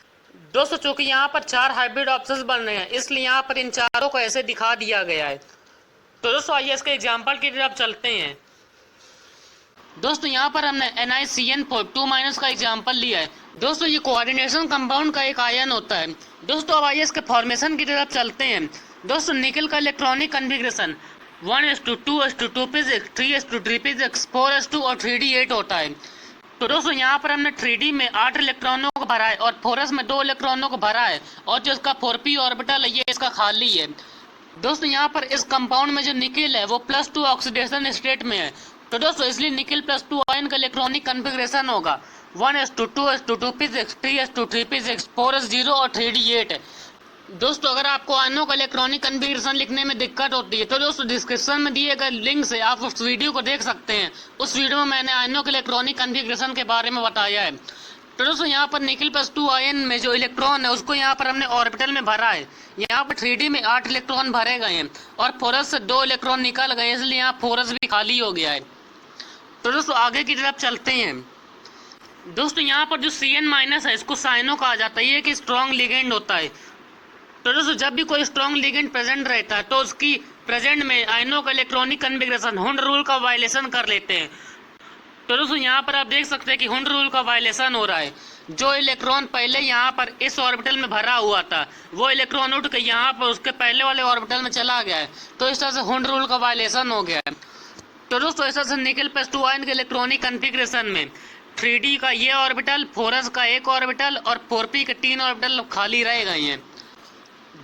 दोस्तों चूंकि यहाँ पर चार हाइब्रिड ऑप्शंस बन रहे हैं इसलिए यहाँ पर इन चारों को ऐसे दिखा दिया गया है। तो दोस्तों आइए इसके एग्जांपल की तरफ चलते हैं। दोस्तों यहाँ पर हमने NiCN2- का एग्जांपल लिया है। दोस्तों ये कोऑर्डिनेशन कंपाउंड का एक आयन होता है। दोस्तों अब आइए इसके फॉर्मेशन की तरफ चलते हैं। दोस्तों निकल का electronic configuration 1s2 2p6 3s2 3p6 4s2 और 3d8 होता है। तो दोस्तों यहाँ पर हमने 3d में 8 इलेक्ट्रॉनों को भरा है और 4s में 2 इलेक्ट्रॉनों को भरा है और जो इसका 4p ऑर्बिटल है ये इसका खाली है। दोस्तों यहाँ पर इस कंपाउंड में जो निकल है वो +2 ऑक्सीडेशन स्टेट में है। तो दोस्तों इसलिए निकल +2 आयन का इलेक्ट्रॉनिक कन्फिग्रेशन होगा 1s2 2s2 2p6 3s2 3p6 4s0 और 3d8। दोस्तों अगर आपको आयनों का इलेक्ट्रॉनिक कन्फिग्रेशन लिखने में दिक्कत होती है तो दोस्तों डिस्क्रिप्शन में दिए गए लिंक से आप उस वीडियो को देख सकते हैं। उस वीडियो में मैंने आयनों के इलेक्ट्रॉनिक कन्फिग्रेशन के बारे में बताया है। तो दोस्तों यहाँ पर निकल +2 आयन में जो इलेक्ट्रॉन है उसको यहाँ पर हमने ऑर्बिटल में भरा है। यहाँ पर 3d में 8 इलेक्ट्रॉन भरे गए हैं और 4s से 2 इलेक्ट्रॉन निकल गए इसलिए यहाँ 4s भी खाली हो गया है। तो दोस्तों आगे की तरफ चलते हैं। दोस्तों यहाँ पर जो Cn- है इसको साइनो कहा जाता है। ये कि स्ट्रॉन्ग लिगेंड होता है। तो दोस्तों जब भी कोई स्ट्रॉन्ग लिगेंड प्रेजेंट रहता है तो उसकी प्रेजेंट में आयनों का इलेक्ट्रॉनिक कन्फिग्रेशन हुंड रूल का वायलेशन कर लेते हैं। तो दोस्तों यहाँ पर आप देख सकते हैं कि हुंड रूल का वायलेशन हो रहा है। जो इलेक्ट्रॉन पहले यहाँ पर इस ऑर्बिटल में भरा हुआ था वो इलेक्ट्रॉन उठ के यहाँ पर उसके पहले वाले ऑर्बिटल में चला गया है। तो इस तरह से हुंड रूल का वायलेशन हो गया है। तो दोस्तों इस तरह से निकल +2 आयन के इलेक्ट्रॉनिक कन्फिग्रेशन में 3d का ये ऑर्बिटल 4s का एक ऑर्बिटल और 4p के 3 ऑर्बिटल खाली रह गए हैं।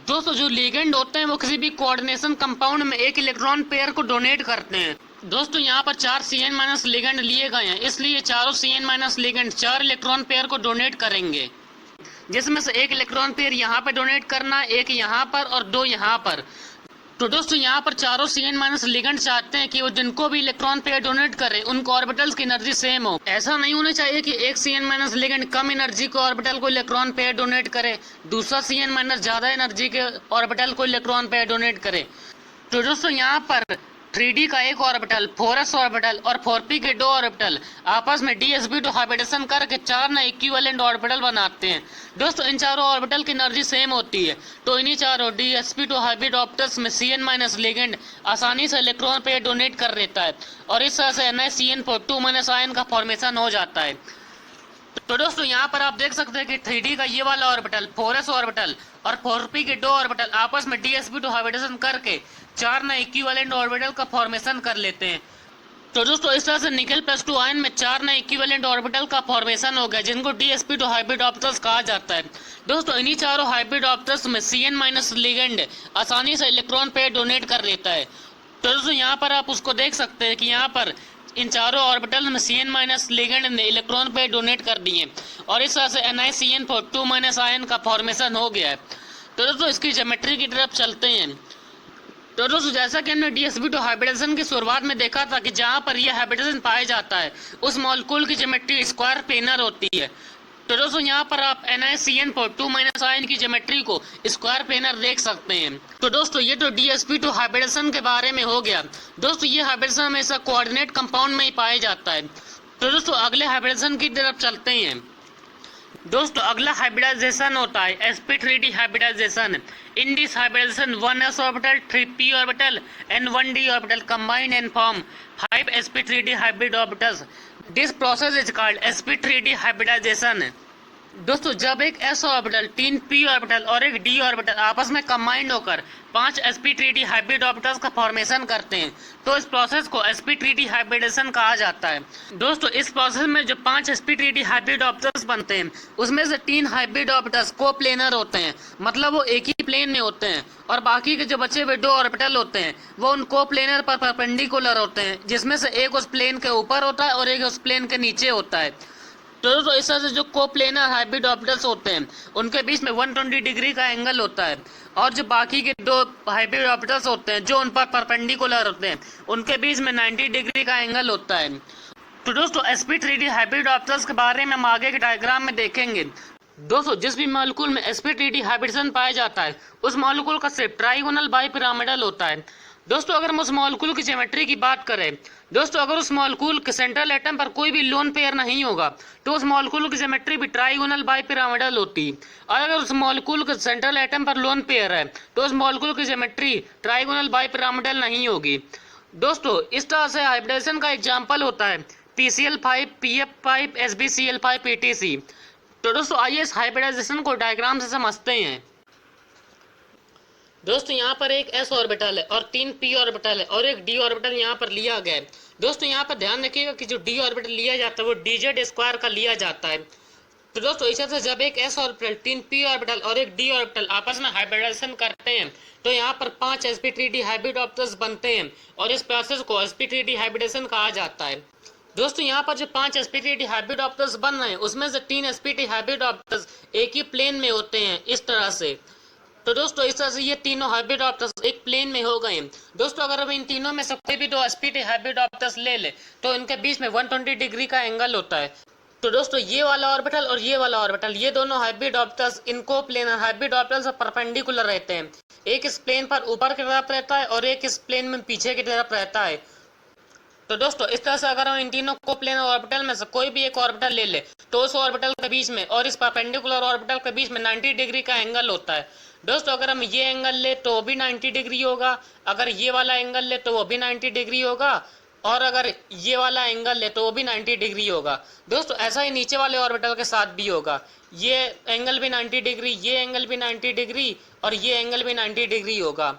दोस्तों जो लिगेंड होते हैं वो किसी भी कोऑर्डिनेशन कंपाउंड में एक इलेक्ट्रॉन पेयर को डोनेट करते हैं। दोस्तों यहाँ पर 4 Cn- लिगेंड लिए गए हैं इसलिए चारों Cn- लिगेंड 4 इलेक्ट्रॉन पेयर को डोनेट करेंगे, जिसमें से एक इलेक्ट्रॉन पेयर यहाँ पर डोनेट करना, एक यहाँ पर और 2 यहाँ पर। तो दोस्तों यहाँ पर चारों Cn- लिगेंड चाहते हैं कि वो जिनको भी इलेक्ट्रॉन पेयर डोनेट करें उनको ऑर्बिटल्स की एनर्जी सेम हो। ऐसा नहीं होना चाहिए कि एक Cn- लिगेंड कम एनर्जी को ऑर्बिटल को इलेक्ट्रॉन पेयर डोनेट करे, दूसरा Cn- ज्यादा एनर्जी के ऑर्बिटल को इलेक्ट्रॉन पेयर डोनेट करे। तो दोस्तों यहाँ पर 3d का एक ऑर्बिटल 4s ऑर्बिटल और 4p के 2 ऑर्बिटल आपस में dsp2 हाइब्रिडेशन करके 4 नए इक्विवेलेंट ऑर्बिटल बनाते हैं। दोस्तों इन चारों ऑर्बिटल की एनर्जी सेम होती है तो इन्हीं चारों dsp2 हाइब्रिड ऑर्बिटल्स में Cn- लिगेंड आसानी से इलेक्ट्रॉन पेयर डोनेट कर देता है और इस तरह से NiCN2- आयन का फॉर्मेशन हो जाता है। तो दोस्तों यहाँ पर आप देख सकते हैं कि 3d का ये वाला ऑर्बिटल 4s ऑर्बिटल और 4p के 2 ऑर्बिटल आपस में dsp2 हाइब्रिडेशन करके 4 नए इक्विवेलेंट ऑर्बिटल का फॉर्मेशन कर लेते हैं। तो दोस्तों इस तरह से निकल +2 आयन में 4 नए इक्विवेलेंट ऑर्बिटल का फॉर्मेशन हो गया जिनको dsp2 हाइब्रिड ऑर्बिटल्स कहा जाता है। दोस्तों इन्हीं चारों हाइब्रिड ऑर्बिटल्स में Cn- लिगेंड आसानी से इलेक्ट्रॉन पेयर डोनेट कर लेता है। तो दोस्तों यहाँ पर आप उसको देख सकते हैं कि यहाँ पर इन चारों ऑर्बिटल में Cn- लिगेंड ने इलेक्ट्रॉन पेयर डोनेट कर दिए और इस तरह से NiCN2- आयन का फॉर्मेशन हो गया है। तो दोस्तों इसकी ज्योमेट्री की तरफ चलते हैं। तो दोस्तों जैसा कि हमने dsp2 हाइब्रिडेशन की शुरुआत में देखा था कि जहाँ पर यह हाइब्रिडेशन पाया जाता है उस मॉलिक्यूल की ज्योमेट्री स्क्वायर प्लेनर होती है। तो दोस्तों यहाँ पर आप NiCN2- आयन की ज्योमेट्री को स्क्वायर प्लेनर देख सकते हैं। तो दोस्तों ये तो dsp2 हाइब्रिडेशन के बारे में हो गया। दोस्तों ये हाइब्रिडेशन हमेशा कोऑर्डिनेट कंपाउंड में ही पाया जाता है। तो दोस्तों अगले हाइब्रिडेशन की तरफ चलते हैं। दोस्तों अगला हाइब्रिडाइजेशन होता है sp3d hybridization. In this hybridization 1s orbital 3p orbital and 1d orbital combine and form 5 sp3d hybrid orbitals. This process is called sp3d hybridization. दोस्तों जब एक s ऑर्बिटल, 3 p ऑर्बिटल और एक d ऑर्बिटल आपस में combined होकर 5 sp3d hybrid orbitals का formation करते हैं तो इस प्रोसेस को sp3d हाइब्रिडेशन कहा जाता है। दोस्तों इस प्रोसेस में जो 5 sp3d हाइब्रिड ऑर्बिटल्स बनते हैं उसमें से 3 हाइब्रिड ऑर्बिटल्स कोप्लेनर होते हैं, मतलब वो एक ही प्लेन में होते हैं, और बाकी के जो बचे हुए 2 ऑर्बिटल होते हैं वो उन कोप्लेनर पर परपेंडिकुलर होते हैं, जिसमें से एक उस प्लेन के ऊपर होता है और एक उस प्लेन के नीचे होता है। तो दोस्तों इस तरह से जो कोप्लेनर हाइब्रिड ऑर्बिटल्स होते हैं उनके बीच में 120 डिग्री का एंगल होता है, और जो बाकी के 2 हाइब्रिड ऑर्बिटल्स होते हैं जो उन पर परपेंडिकुलर होते हैं उनके बीच में 90 डिग्री का एंगल होता है। तो दोस्तों sp3d हाइब्रिड ऑर्बिटल्स के बारे में हम आगे के डायग्राम में देखेंगे। दोस्तों जिस भी मॉलिक्यूल में sp3d हाइब्रिडेशन पाया जाता है उस मॉलिक्यूल का शेप ट्राइगोनल बाइपिरामिडल होता है। दोस्तों अगर हम उस मॉलिक्यूल की ज्योमेट्री की बात करें, दोस्तों अगर उस मॉलिक्यूल के सेंट्रल एटम पर कोई भी लोन पेयर नहीं होगा तो उस मॉलिक्यूल की ज्योमेट्री भी ट्राइगोनल बाइपिरामिडल होती, और अगर उस मॉलिक्यूल के सेंट्रल एटम पर लोन पेयर है तो उस मॉलिक्यूल की ज्योमेट्री ट्राइगोनल बाइपिरामिडल नहीं होगी। दोस्तों इस तरह से हाइब्रिडेशन का एग्जाम्पल होता है PCl5, PF5, SbCl5, PTC। तो दोस्तों आइए इस हाइब्रिडाइजेशन को डायग्राम से समझते हैं। दोस्तों यहाँ पर एक s ऑर्बिटल है और 3 p ऑर्बिटल है और एक d ऑर्बिटल यहाँ पर लिया गया है। दोस्तों यहाँ पर ध्यान रखिएगा कि जो d ऑर्बिटल लिया जाता है वो dz स्क्वायर का लिया जाता है। तो दोस्तों इस तरह से जब एक s ऑर्बिटल, 3 p ऑर्बिटल और एक d ऑर्बिटल आपस में हाइब्रिडाइजेशन करते हैं तो यहाँ पर 5 sp3d हाइब्रिड ऑर्बिटल्स बनते हैं और इस प्रोसेस को sp3d हाइब्रिडेशन कहा जाता है। दोस्तों यहाँ पर जो 5 sp3d हाइब्रिड ऑर्बिटल्स बन रहे हैं उसमें से 3 sp3d हाइब्रिड ऑर्बिटल्स एक ही प्लेन में होते हैं इस तरह से। तो दोस्तों इस तरह से ये तीनों हाइब्रिड ऑर्बिटल्स एक प्लेन में हो गए। दोस्तों अगर हम इन तीनों में से कोई भी 2 sp3d हाइब्रिड ऑर्बिटल्स ले ले तो इनके बीच में 120 डिग्री का एंगल होता है। तो दोस्तों ये वाला ऑर्बिटल और ये वाला ऑर्बिटल, ये दोनों हाइब्रिड ऑर्बिटल्स इनको प्लेनर हाइब्रिड ऑर्बिटल्स परपेंडिकुलर रहते हैं। एक इस प्लेन पर ऊपर की तरफ रहता है और एक इस प्लेन में पीछे की तरफ रहता है। तो दोस्तों इस तरह से अगर हम इन तीनों को प्लेनर ऑर्बिटल में से कोई भी एक ऑर्बिटल ले ले तो उस ऑर्बिटल के बीच में और इस परपेंडिकुलर ऑर्बिटल के बीच में 90 डिग्री का एंगल होता है। दोस्तों अगर हम ये एंगल ले तो वो भी 90 डिग्री होगा, अगर ये वाला एंगल ले तो वो भी 90 डिग्री होगा, और अगर ये वाला एंगल ले तो वो भी 90 डिग्री होगा। दोस्तों ऐसा ही नीचे वाले ऑर्बिटल के साथ भी होगा, ये एंगल भी 90 डिग्री, ये एंगल भी 90 डिग्री और ये एंगल भी 90 डिग्री होगा।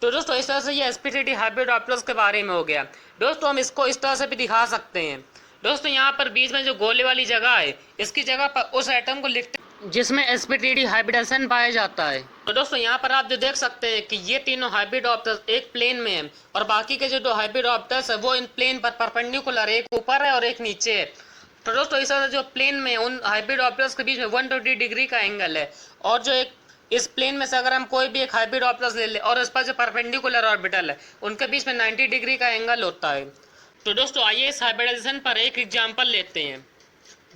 तो दोस्तों इस तरह से ये sp3d हाइब्रिड ऑर्बिटल्स के बारे में हो गया। दोस्तों हम इसको इस तरह से भी दिखा सकते हैं। दोस्तों यहाँ पर बीच में जो गोले वाली जगह है इसकी जगह पर उस एटम को लिखते हैं जिसमें sp3d हाइब्रिडेशन पाया जाता है। तो दोस्तों यहाँ पर आप जो देख सकते हैं कि ये तीनों हाइब्रिड ऑर्बिटल्स एक प्लेन में हैं और बाकी के जो 2 हाइब्रिड ऑर्बिटल्स है वो इन प्लेन पर परपेंडिकुलर, एक ऊपर है और एक नीचे है। तो दोस्तों इस तरह से जो प्लेन में उन हाइब्रिड ऑर्बिटल्स के बीच में 120 डिग्री का एंगल है, और जो एक इस प्लेन में से अगर हम कोई भी एक हाइब्रिड ऑर्बिटल ले ले और उस पर जो परपेंडिकुलर ऑर्बिटल है उनके बीच में 90 डिग्री का एंगल होता है। तो दोस्तों आइए इस हाइब्रिडाइजेशन पर एक एग्जांपल लेते हैं।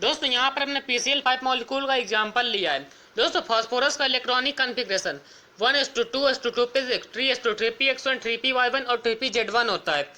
दोस्तों यहाँ पर हमने PCl5 मॉलिक्यूल का एग्जांपल लिया है। दोस्तों फास्फोरस का electronic configuration 1:2:2p6 3:3px1 3py1 और 3pz1 होता है।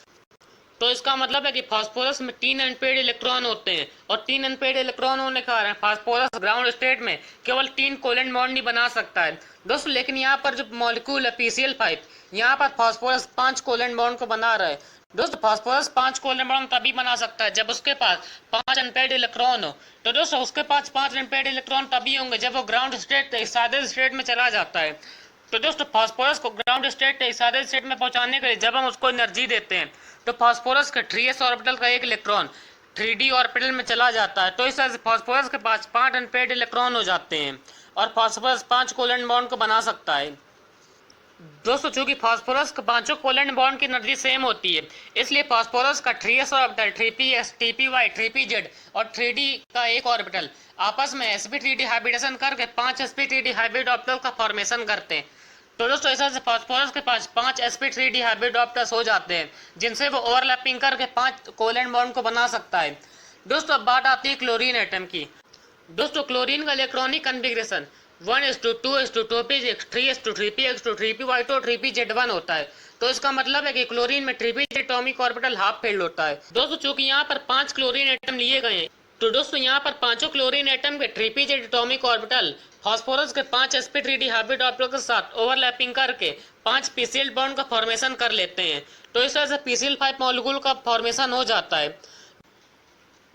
तो इसका मतलब है कि फास्फोरस में 3 अनपेयर्ड इलेक्ट्रॉन होते हैं, और 3 अनपेयर्ड इलेक्ट्रॉन होने के कारण फास्फोरस ग्राउंड स्टेट में केवल 3 कोवेलेंट बॉन्ड ही बना सकता है। दोस्तों लेकिन यहाँ पर जो मॉलिक्यूल है PCl5, यहाँ पर फास्फोरस 5 कोवेलेंट बॉन्ड को बना रहा है। दोस्तों फास्फोरस 5 कोवेलेंट बॉन्ड तभी बना सकता है जब उसके पास 5 अनपेयर्ड इलेक्ट्रॉन हो। तो दोस्तों उसके पास 5 अनपेयर्ड इलेक्ट्रॉन तभी होंगे जब वो ग्राउंड स्टेट सादे स्टेट में चला जाता है। तो दोस्तों फास्फोरस को ग्राउंड स्टेट सादे स्टेट में पहुंचाने के लिए जब हम उसको एनर्जी देते हैं तो फास्फोरस का 3s ऑर्बिटल का एक इलेक्ट्रॉन 3d ऑर्बिटल में चला जाता है। तो इस तरह से फास्फोरस के पास 5 अनपेयर्ड इलेक्ट्रॉन हो जाते हैं और फास्फोरस 5 कोवेलेंट बॉन्ड को बना सकता है। दोस्तों चूंकि फास्फोरस के 5 कोवेलेंट बॉन्ड की एनर्जी सेम होती है इसलिए फास्फोरस का 3s orbital 3ps, 3py, 3pz और 3d का एक ऑर्बिटल आपस में sp3d हाइब्रिडेशन करके 5 sp3d हाइब्रिड ऑर्बिटल का फॉर्मेशन करते हैं। तो दोस्तों इस तरह से फास्फोरस के पास 5 sp3d हाइब्रिड ऑर्बिटल्स हो जाते हैं जिनसे वो ओवरलैपिंग करके 5 कोवेलेंट बॉन्ड को बना सकता है। दोस्तों अब बात आती है क्लोरीन एटम की। दोस्तों क्लोरीन का electronic configuration 1:2:2p6 3:3px2 3py2 3pz1 होता है। तो इसका मतलब है कि क्लोरीन में 3pz atomic orbital half field होता है। दोस्तों चूंकि यहाँ पर 5 क्लोरीन एटम लिए गए हैं तो दोस्तों यहाँ पर पांचों क्लोरीन एटम के 3pz एटॉमिक ऑर्बिटल फास्फोरस के 5 sp3d हाइब्रिड ऑर्बिटल के साथ ओवरलैपिंग करके 5 PCl बॉन्ड का फॉर्मेशन कर लेते हैं। तो इस तरह से PCl5 मॉलिक्यूल का फॉर्मेशन हो जाता है।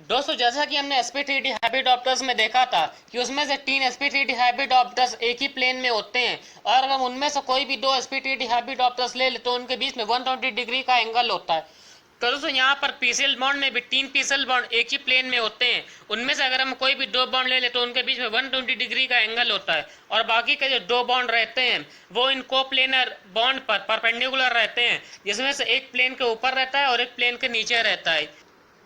दोस्तों जैसा कि हमने sp3d हाइब्रिडॉप्टर्स में देखा था कि उसमें से 3 sp3d हाइब्रिडॉप्टर्स एक ही प्लेन में होते हैं, और अगर हम उनमें से कोई भी 2 sp3d हाइब्रिडॉप्टर्स ले ले तो उनके बीच में 120 डिग्री का एंगल होता है। तो दोस्तों यहाँ पर पीसीएल बॉन्ड में भी 3 पीसीएल बॉन्ड एक ही प्लेन में होते हैं, उनमें से अगर हम कोई भी 2 बॉन्ड ले ले तो उनके बीच में 120 डिग्री का एंगल होता है, और बाकी के जो 2 बॉन्ड रहते हैं वो इन कोप्लेनर बॉन्ड पर परपेंडिकुलर रहते हैं, जिसमें से एक प्लेन के ऊपर रहता है और एक प्लेन के नीचे रहता है।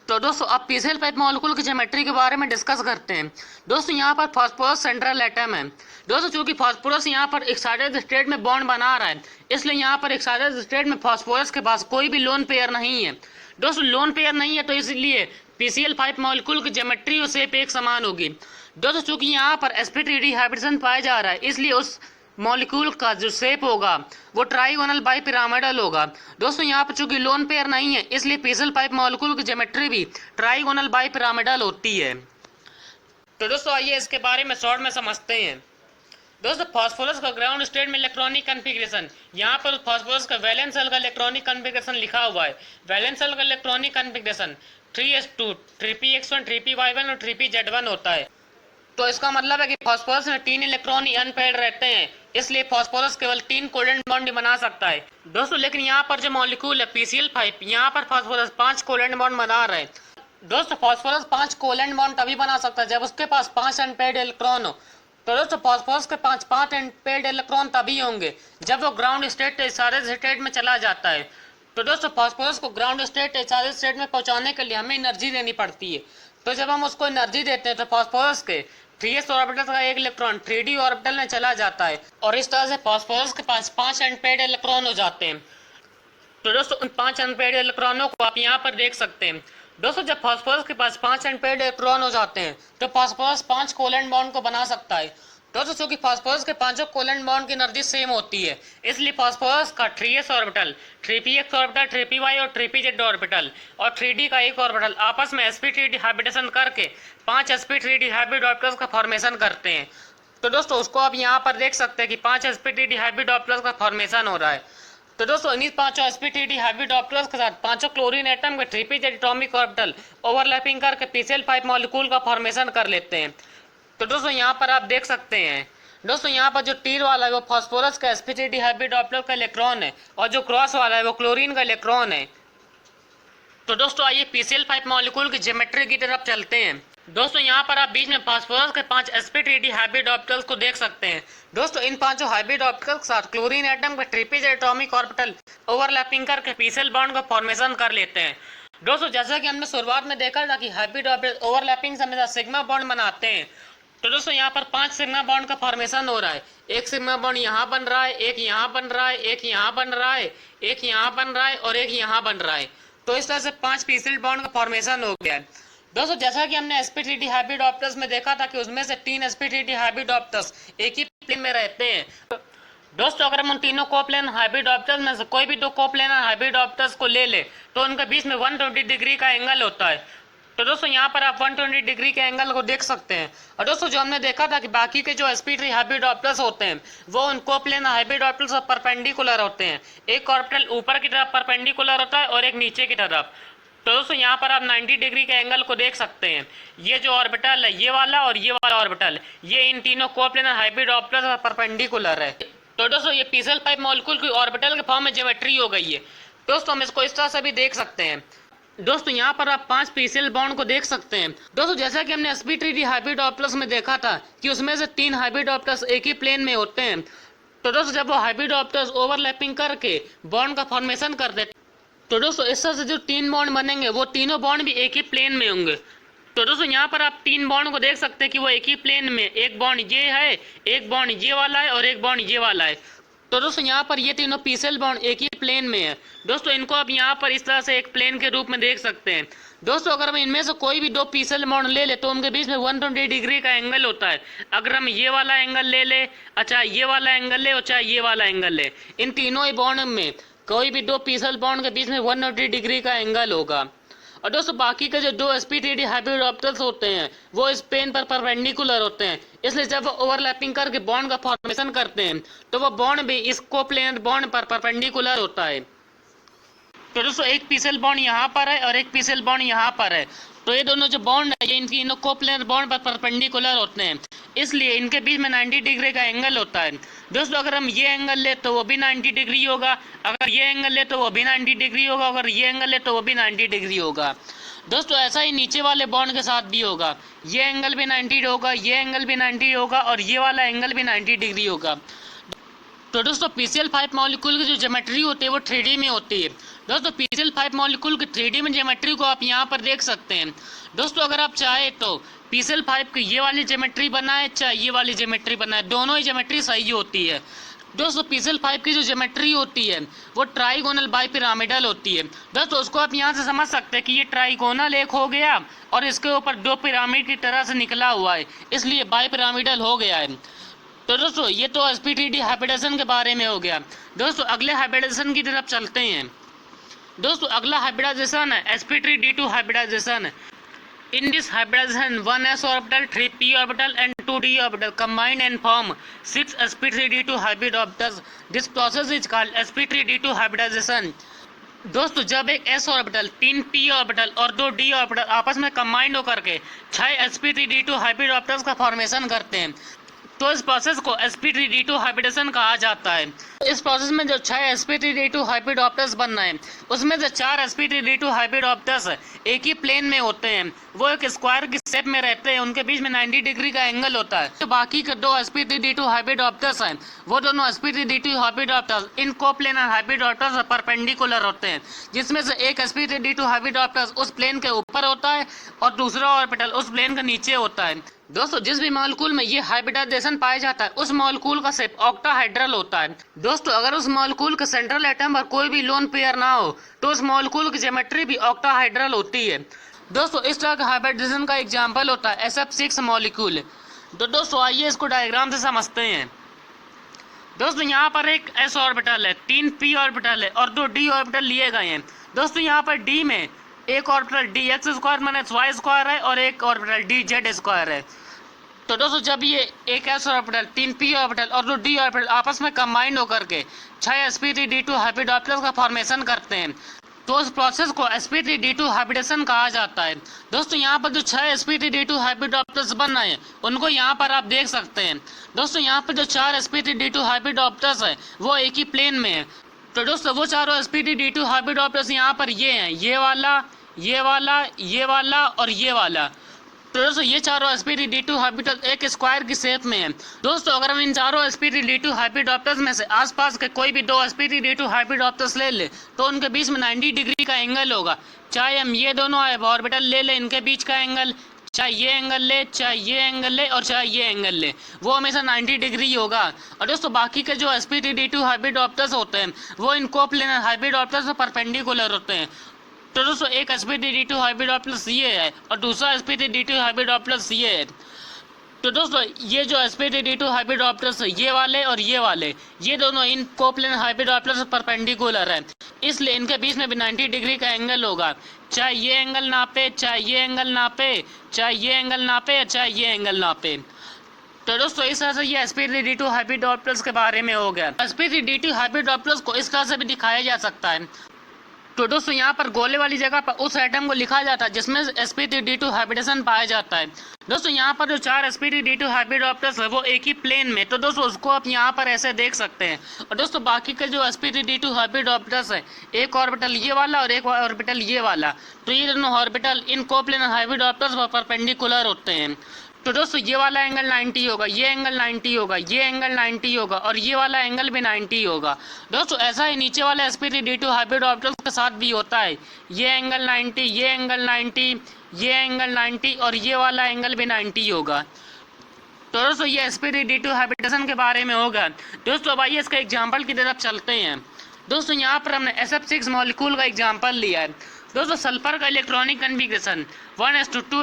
तो दोस्तों अब पीसीएल पाइप मॉलिक्यूल की ज्योमेट्री के बारे में डिस्कस करते हैं। दोस्तों यहाँ पर फास्फोरस सेंट्रल एटम है। दोस्तों चूंकि फास्फोरस यहाँ पर एक्साइटेड स्टेट में बॉन्ड बना रहा है, इसलिए यहाँ पर एक्साइटेड स्टेट में फास्फोरस के पास कोई भी लोन पेयर नहीं है। दोस्तों लोन पेयर नहीं है तो इसलिए पीसीएल पाइप मॉलिक्यूल की ज्योमेट्री और शेप एक समान होगी। दोस्तों चूंकि यहाँ पर sp3d हाइब्रिडेशन पाया जा रहा है, इसलिए उस मॉलिक्यूल का जो शेप होगा वो ट्राइगोनल बाई पिरामिडल होगा। दोस्तों यहाँ पर चूंकि लोन पेयर नहीं है, इसलिए पीसीएल पाइप मॉलिक्यूल की ज्योमेट्री भी ट्राइगोनल बाई पिरामिडल होती है। तो दोस्तों आइए इसके बारे में शॉर्ट में समझते हैं। दोस्तों फास्फोरस का ग्राउंड स्टेट में इलेक्ट्रॉनिक कॉन्फ़िगरेशन, यहाँ पर फास्फोरस का वैलेंस शेल का इलेक्ट्रॉनिक कॉन्फ़िगरेशन लिखा हुआ है। वैलेंस शेल का electronic configuration 3s2 3px1 3py1 और 3pz1 होता है। तो इसका मतलब है कि फास्फोरस में 3 इलेक्ट्रॉन ही अनपेयर्ड रहते हैं, इसलिए फास्फोरस केवल 3 कोवेलेंट बॉन्ड बना सकता है। दोस्तों लेकिन यहाँ पर जो मॉलिक्यूल है पीसीएल पाइप, यहाँ पर फास्फोरस 5 कोवेलेंट बॉन्ड बना रहे हैं। दोस्तों फास्फोरस 5 कोवेलेंट बॉन्ड तभी बना सकता है जब उसके पास 5 अनपेयर्ड इलेक्ट्रॉन हो। तो दोस्तों फास्फोरस के 5 अनपेयर्ड इलेक्ट्रॉन तभी होंगे जब वो ग्राउंड स्टेट एक्साइटेड स्टेट में चला जाता है। तो दोस्तों फास्फोरस को ग्राउंड स्टेट एक्साइटेड स्टेट में पहुंचाने के लिए हमें एनर्जी देनी पड़ती है। तो जब हम उसको एनर्जी देते हैं तो फास्फोरस के 3s ऑर्बिटल का एक इलेक्ट्रॉन 3d ऑर्बिटल में चला जाता है, और इस तरह से फास्फोरस के पास 5 अनपेयर्ड इलेक्ट्रॉन हो जाते हैं। तो दोस्तों उन 5 अनपेयर्ड इलेक्ट्रॉनों को आप यहाँ पर देख सकते हैं। दोस्तों जब फास्फोरस के पास 5 अनपेयर्ड इलेक्ट्रॉन हो जाते हैं तो फास्फोरस 5 कोवेलेंट बॉन्ड को बना सकता है। दोस्तों चूंकि फास्फोरस के 5 कोवेलेंट बॉन्ड की एनर्जी सेम होती है, इसलिए फास्फोरस का 3s orbital 3px orbital 3py और 3pz ऑर्बिटल और 3d का एक ऑर्बिटल आपस में sp3d हाइब्रिडेशन करके 5 sp3d हाइब्रिड ऑर्बिटल्स का फॉर्मेशन करते हैं। तो दोस्तों उसको आप यहाँ पर देख सकते हैं कि 5 sp3d हाइब्रिड ऑर्बिटल्स का फॉर्मेशन हो रहा है। तो दोस्तों इन्हीं 5 sp3d हाइब्रिड ऑर्बिटल्स के साथ 5 क्लोरीन एटम के 3pz एटॉमिक ऑर्बिटल ओवरलैपिंग करके पीसीएल पाइप मॉलिक्यूल का फॉर्मेशन कर लेते हैं। तो दोस्तों यहाँ पर आप देख सकते हैं, दोस्तों यहाँ पर जो तीर वाला है वो फास्फोरस का sp3d हाइब्रिड ऑर्बिटल का इलेक्ट्रॉन है, और जो क्रॉस वाला है वो क्लोरीन का इलेक्ट्रॉन है। तो दोस्तों आइए पीसीएल पाइप मॉलिक्यूल की ज्योमेट्री की तरफ चलते हैं। दोस्तों यहाँ पर आप बीच में फास्फोरस के 5 sp3d हाइब्रिड ऑर्बिटल्स को देख सकते हैं। दोस्तों इन 5 हाइब्रिड ऑर्बिटल्स के साथ क्लोरीन एटम के 3pz एटॉमिक ऑर्बिटल ओवरलैपिंग करके पीसीएल बॉन्ड का फॉर्मेशन कर लेते हैं। दोस्तों जैसा कि हमने शुरुआत में देखा था कि हाइब्रिड ऑर्बिटल ओवरलैपिंग से हमेशा सिग्मा बॉन्ड बनाते हैं। तो दोस्तों यहाँ पर 5 सिग्मा बॉन्ड का फॉर्मेशन हो रहा है। एक सिग्मा बॉन्ड यहाँ बन रहा है, एक यहाँ बन रहा है, एक यहाँ बन रहा है, एक यहाँ बन रहा है और एक यहाँ बन रहा है। तो इस तरह से 5 पीसीएल बॉन्ड का फॉर्मेशन हो गया है। दोस्तों जैसा कि हमने sp3d हाइब्रिड ऑर्बिटल्स में देखा था कि उसमें से 3 sp3d हाइब्रिड ऑर्बिटल्स एक ही प्लेन में रहते हैं। दोस्तों अगर हम उन तीनों कोप्लेनर हाइब्रिड ऑर्बिटल्स में से कोई भी 2 कोप्लेनर हाइब्रिड ऑर्बिटल्स को ले ले तो उनके बीच में 120 डिग्री का एंगल होता है। तो दोस्तों यहाँ पर आप 120 डिग्री के एंगल को देख सकते हैं। और दोस्तों जो हमने देखा था कि बाकी के जो sp3 हाइब्रिड ऑर्बिटल्स होते हैं वो उन कोप्लेनर हाइब्रिड ऑर्बिटल्स पर परपेंडिकुलर होते हैं। एक ऑर्बिटल ऊपर की तरफ परपेंडिकुलर होता है और एक नीचे की तरफ। तो दोस्तों यहाँ पर आप 90 डिग्री के एंगल को देख सकते हैं। ये जो ऑर्बिटल है ये वाला और ये वाला ऑर्बिटल, ये इन तीनों कोप्लेनर हाइब्रिड ऑर्बिटल्स पर परपेंडिकुलर है। तो दोस्तों ये पीसीएल पाइप मॉलिक्यूल की ऑर्बिटल के फॉर्म में ज्योमेट्री हो गई है। दोस्तों हम इसको इस तरह से भी देख सकते हैं। दोस्तों यहाँ पर आप 5 पीसीएल बॉन्ड को देख सकते हैं। दोस्तों जैसा कि हमने sp3d हाइब्रिड ऑर्बिटल्स में देखा था कि उसमें से 3 हाइब्रिड ऑर्बिटल्स एक ही प्लेन में होते हैं। तो दोस्तों जब वो हाइब्रिड ऑर्बिटल्स ओवरलैपिंग करके बॉन्ड का फॉर्मेशन कर देते, तो दोस्तों इस तरह से जो 3 बॉन्ड बनेंगे वो तीनों बॉन्ड भी एक ही प्लेन में होंगे। तो दोस्तों यहाँ पर आप 3 बॉन्ड को देख सकते हैं कि वो एक ही प्लेन में, एक बॉन्ड ये है, एक बॉन्ड ये वाला है और एक बॉन्ड ये वाला है। तो दोस्तों यहाँ पर ये तीनों पीसीएल बॉन्ड एक ही प्लेन में है। दोस्तों इनको आप यहाँ पर इस तरह से एक प्लेन के रूप में देख सकते हैं। दोस्तों अगर हम इनमें से कोई भी 2 पीसीएल बॉन्ड ले ले तो उनके बीच में 120 डिग्री का एंगल होता है। अगर हम ये वाला एंगल ले ले, अच्छा ये वाला एंगल ले और चाहे ये वाला एंगल ले, इन तीनों ही बॉन्ड में कोई भी 2 पीसीएल बॉन्ड के बीच में 180 डिग्री का एंगल होगा। और दोस्तों बाकी के जो 2 sp3d हाइब्रिड ऑर्बिटल्स होते हैं वो इस प्लेन पर परपेंडिकुलर होते हैं, इसलिए जब वो ओवरलैपिंग करके बॉन्ड का फॉर्मेशन करते हैं तो वो बॉन्ड भी इस कोप्लेनर बॉन्ड पर परपेंडिकुलर होता है। तो दोस्तों एक पीसीएल बॉन्ड यहाँ पर है और एक पीसीएल बॉन्ड यहाँ पर है। तो ये दोनों जो बॉन्ड है ये इनकी इन कोप्लेनर बॉन्ड पर परपेंडिकुलर होते हैं, इसलिए इनके बीच में 90 डिग्री का एंगल होता है। दोस्तों अगर हम ये एंगल ले तो वो भी 90 डिग्री होगा, अगर ये एंगल ले तो वो भी 90 डिग्री होगा, अगर ये एंगल ले तो वो भी 90 डिग्री होगा। दोस्तों ऐसा ही नीचे वाले बॉन्ड के साथ भी होगा, ये एंगल भी 90 होगा, ये एंगल भी 90 होगा और ये वाला एंगल भी 90 डिग्री होगा। तो दोस्तों PCl5 मॉलिक्यूल की जो ज्योमेट्री होती है वो 3D में होती है। दोस्तों PCl5 मॉलिक्यूल की 3D में ज्योमेट्री को आप यहाँ पर देख सकते हैं। दोस्तों अगर आप चाहे तो PCl5 की ये वाली ज्योमेट्री बनाए चाहे ये वाली ज्योमेट्री बनाए, दोनों ही ज्योमेट्री सही होती है। दोस्तों PCl5 की जो ज्योमेट्री होती है वो ट्राइगोनल बाइपिरामिडल होती है। दोस्तों उसको आप यहाँ से समझ सकते हैं कि ये ट्राइगोनल एक हो गया और इसके ऊपर दो पिरामिड की तरह से निकला हुआ है, इसलिए बाइपिरामिडल हो गया है। तो दोस्तों ये तो sp3d हाइब्रिडाइजेशन के बारे में हो गया। दोस्तों अगले हाइब्रिडाइजेशन की तरफ चलते हैं। दोस्तों अगला हाइब्रिडाइजेशन है sp3d2 hybridization. In this hybridization, 1s orbital, 3p orbital and 2d orbital combine and form 6 sp3d2 hybrid orbitals. This process is called sp3d2 hybridization. दोस्तों जब एक s ऑर्बिटल, 3p ऑर्बिटल और 2d ऑर्बिटल आपस में combined होकर के 6 sp3d2 hybrid orbitals का formation करते हैं, तो इस प्रोसेस को sp3d2 हाइब्रिडेशन कहा जाता है। इस प्रोसेस में जो 6 sp3d2 हाइब्रिड ऑप्टर्स बन रहे हैं उसमें से 4 sp3d2 हाइब्रिड ऑप्टर्स एक ही प्लेन में होते हैं, वो एक स्क्वायर की शेप में रहते हैं, उनके बीच में 90 डिग्री का एंगल होता है। तो बाकी के दो sp3d2 हाइब्रिड ऑप्टर्स हैं वो दोनों sp3d2 हाइब्रिड ऑप्टर्स इन कोप्लेनर हाइब्रिड ऑप्टर्स परपेंडिकुलर होते हैं, जिसमें से एक sp3d2 हाइब्रिड ऑप्टर्स उस प्लेन के ऊपर होता है और दूसरा ऑर्बिटल उस प्लेन के नीचे होता है। दोस्तों जिस भी मॉलिक्यूल में ये हाइब्रिडाइजेशन पाया जाता है उस मॉलिक्यूल का शेप ऑक्टाहाइड्रल होता है। दोस्तों अगर उस मॉलिक्यूल के सेंट्रल एटम पर कोई भी लोन पेयर ना हो तो उस मॉलिक्यूल की ज्योमेट्री भी ऑक्टाहाइड्रल होती है। दोस्तों इस तरह का हाइब्रिडाइजेशन का एग्जांपल होता है sf6 मॉलिक्यूल। तो दोस्तों आइए इसको डायग्राम से समझते हैं। दोस्तों यहाँ पर एक s ऑर्बिटल है, 3p ऑर्बिटल है और 2d ऑर्बिटल लिए गए हैं। दोस्तों यहाँ पर d में एक orbital dx square minus y square है और एक ऑर्बिटल dz स्क्वायर है। तो दोस्तों जब ये एक s ऑर्बिटल, 3p ऑर्बिटल और 2d ऑर्बिटल आपस में कंबाइंड होकर के 6 sp3d2 हाइब्रिड ऑर्बिटल्स का फॉर्मेशन करते हैं, तो उस प्रोसेस को sp3d2 हाइब्रिडेशन कहा जाता है। दोस्तों यहाँ पर जो 6 sp3d2 हाइब्रिड ऑर्बिटल्स बन रहे हैं उनको यहाँ पर आप देख सकते हैं। दोस्तों यहाँ पर जो 4 sp3d2 हाइब्रिड ऑर्बिटल्स है वो एक ही प्लेन में है। तो दोस्तों वो चारों sp3d2 हाइब्रिड ऑर्बिटल्स यहाँ पर ये हैं, ये वाला, ये वाला, ये वाला और ये वाला। तो दोस्तों ये चारों sp3d2 हाइब्रिड एक स्क्वायर की शेप में है। दोस्तों अगर हम इन चारों sp3d2 हाइब्रिड ऑप्टर्स में से आसपास के कोई भी दो sp3d2 हाइब्रिड ऑप्टर्स ले ले तो उनके बीच में 90 डिग्री का एंगल होगा। चाहे हम ये दोनों ऑर्बिटल ले ले, इनके बीच का एंगल, चाहे ये एंगल ले, चाहे ये एंगल ले और चाहे ये एंगल ले, वो हमेशा 90 डिग्री होगा। और दोस्तों बाकी के जो sp3d2 हाइब्रिड ऑप्टर्स होते हैं वो इन कोप्लेनर हाइब्रिड ऑप्टर्स से परपेंडिकुलर होते हैं। तो दोस्तों एक sp3d2 हाइब्रिड ऑप्टर्स ये है और दूसरा sp3d2 हाइब्रिड ऑप्टर्स ये है। तो दोस्तों ये जो sp3d2 हाइब्रिड ऑप्टर्स ये वाले और ये वाले, ये दोनों इन कोप्लेनर हाइब्रिड ऑप्टर्स परपेंडिकुलर है, इसलिए इनके बीच में भी 90 डिग्री का एंगल होगा। चाहे ये एंगल नापे, चाहे ये एंगल नापे, चाहे ये एंगल नापे या चाहे ये एंगल नापे। तो दोस्तों इस तरह से ये sp3d2 हाइब्रिड ऑप्टर्स के बारे में हो गया। sp3d2 हाइब्रिड ऑप्टर्स को इस तरह से भी दिखाया जा सकता है। तो दोस्तों यहाँ पर गोले वाली जगह पर उस एटम को लिखा जाता है जिसमें sp3d2 हाइब्रिडेशन पाया जाता है। दोस्तों यहाँ पर जो 4 sp3d2 हाइब्रिड ऑप्टर्स है वो एक ही प्लेन में, तो दोस्तों उसको आप यहाँ पर ऐसे देख सकते हैं। और दोस्तों बाकी के जो sp3d2 हाइब्रिड ऑप्टर्स है, एक ऑर्बिटल ये वाला और एक ऑर्बिटल ये वाला, तो ये दोनों ऑर्बिटल इन कोप्लेनर हाइब्रिड ऑप्टर्स पर परपेंडिकुलर होते हैं। तो दोस्तों ये वाला एंगल 90 होगा, ये एंगल 90 होगा, ये एंगल 90 होगा और ये वाला एंगल भी 90 होगा। दोस्तों ऐसा ही नीचे वाले sp3d2 हाइब्रिड ऑप्टर्स के साथ भी होता है, ये एंगल 90, ये एंगल 90, ये एंगल 90 और ये वाला एंगल भी 90 होगा। तो दोस्तों ये sp3d2 हाइब्रिडेशन के बारे में होगा। दोस्तों अब आइए इसका एग्जाम्पल की तरफ चलते हैं। दोस्तों यहाँ पर हमने sf6 मॉलिक्यूल का एग्जाम्पल लिया है। दोस्तों सल्फर का इलेक्ट्रॉनिक कन्फिगरेशन 1s2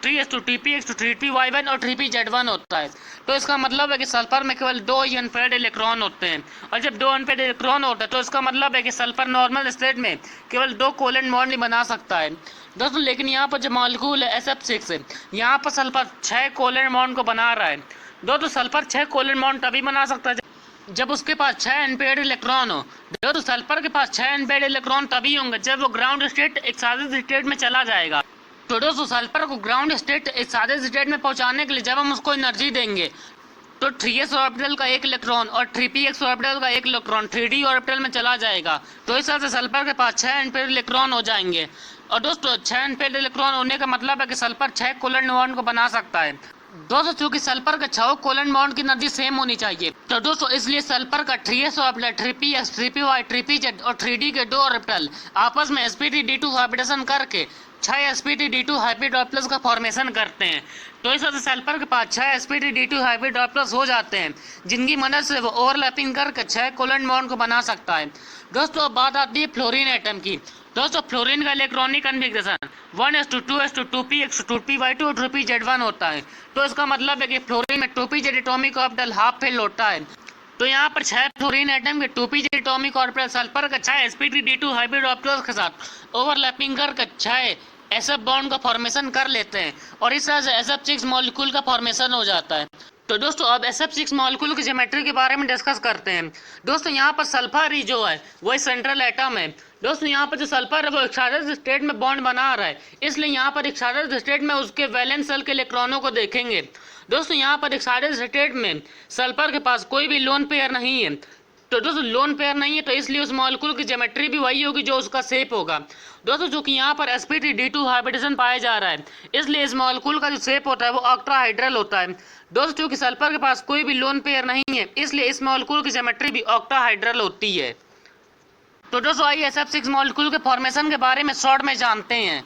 3p3p3p1 और 3pz1 होता है। तो इसका मतलब है कि सल्फर में केवल 2 ही अनपेयर्ड इलेक्ट्रॉन होते हैं, और जब 2 अनपेयर्ड इलेक्ट्रॉन होता है तो इसका मतलब है कि सल्फर नॉर्मल स्टेट में केवल 2 कोवेलेंट बॉन्ड ही बना सकता है। दोस्तों लेकिन यहाँ पर जो मॉलिक्यूल है sf6 है, यहाँ पर सल्फर 6 कोवेलेंट बॉन्ड को बना रहा है। दोस्तों सल्फर 6 कोवेलेंट बॉन्ड तभी बना सकता है जब उसके पास 6 अनपेयर्ड इलेक्ट्रॉन हो। तो सल्फर के पास 6 अनपेयर्ड इलेक्ट्रॉन तभी होंगे जब वो ग्राउंड स्टेट एक्साइज स्टेट में चला जाएगा। तो दोस्तों सल्फर को ग्राउंड स्टेट एक सादे स्टेट में पहुंचाने के लिए जब हम उसको एनर्जी देंगे तो 3s ऑर्बिटल का एक इलेक्ट्रॉन और 3p ऑर्बिटल का एक इलेक्ट्रॉन 3d ऑर्बिटल में चला जाएगा। तो इस तरह से सल्फर के पास 6 एम्पीयर इलेक्ट्रॉन हो जाएंगे। और दोस्तों 6 एम्पीयर इलेक्ट्रॉन होने का मतलब है कि सल्फर 6 कोवेलेंट बॉन्ड को बना सकता है। दोस्तों चूंकि सल्फर के 6 कोवेलेंट बॉन्ड की एनर्जी सेम होनी चाहिए, तो दोस्तों इसलिए सल्फर का 3s orbital 3px 3py 3pz और 3d के 2 ऑर्बिटल आपस में sp3d2 हाइब्रिडेशन करके 6 sp3d2 हाइब्रिड ऑर्बिटल्स का फॉर्मेशन करते हैं। तो इस वजह से सल्फर के पास 6 sp3d2 हाइब्रिड ऑर्बिटल्स हो जाते हैं, जिनकी मदद से वो ओवरलैपिंग करके 6 कोवेलेंट बॉन्ड को बना सकता है। दोस्तों अब बात आती है फ्लोरीन एटम की। दोस्तों फ्लोरीन का electronic configuration 1s2 2p 2py2 और 2pz1 होता है। तो इसका मतलब है कि फ्लोरीन में 2pz atomic orbital half fill होता है। तो यहाँ पर 6 फ्लोरीन एटम के 2pz एटॉमिक ऑर्बिटल सल्फर का 6 sp3d2 हाइब्रिड ऑर्बिटल्स के साथ ओवरलैपिंग करके 6 एसएफ बॉन्ड का फॉर्मेशन कर लेते हैं और इस तरह से SF6 मॉलिक्यूल का फॉर्मेशन हो जाता है। तो दोस्तों अब SF6 मॉलिक्यूल की ज्योमेट्री के बारे में डिस्कस करते हैं। दोस्तों यहाँ पर सल्फर ही जो है वही सेंट्रल एटम है। दोस्तों यहाँ पर जो सल्फर है वो एक्साइटेड स्टेट में बॉन्ड बना रहा है, इसलिए यहाँ पर एक्साइटेड स्टेट में उसके वैलेंस शेल के इलेक्ट्रॉनों को देखेंगे। दोस्तों यहाँ पर एक्साइटेड स्टेट में सल्फर के पास कोई भी लोन पेयर नहीं है। तो दोस्तों लोन पेयर नहीं है तो इसलिए उस मॉलिक्यूल की ज्योमेट्री भी वही होगी जो उसका शेप होगा। दोस्तों जो कि यहाँ पर sp3d2 हाइब्रिडेशन पाया जा रहा है, इसलिए इस मॉलिक्यूल का जो शेप होता है वो ऑक्टाहाइड्रल होता है। दोस्तों चूंकि सल्फर के पास कोई भी लोन पेयर नहीं है, इसलिए इस मॉलिक्यूल की ज्योमेट्री भी ऑक्टाहाइड्रल होती है। तो दोस्तों आइए SF6 मॉलिक्यूल के फॉर्मेशन के बारे में शॉर्ट में जानते हैं।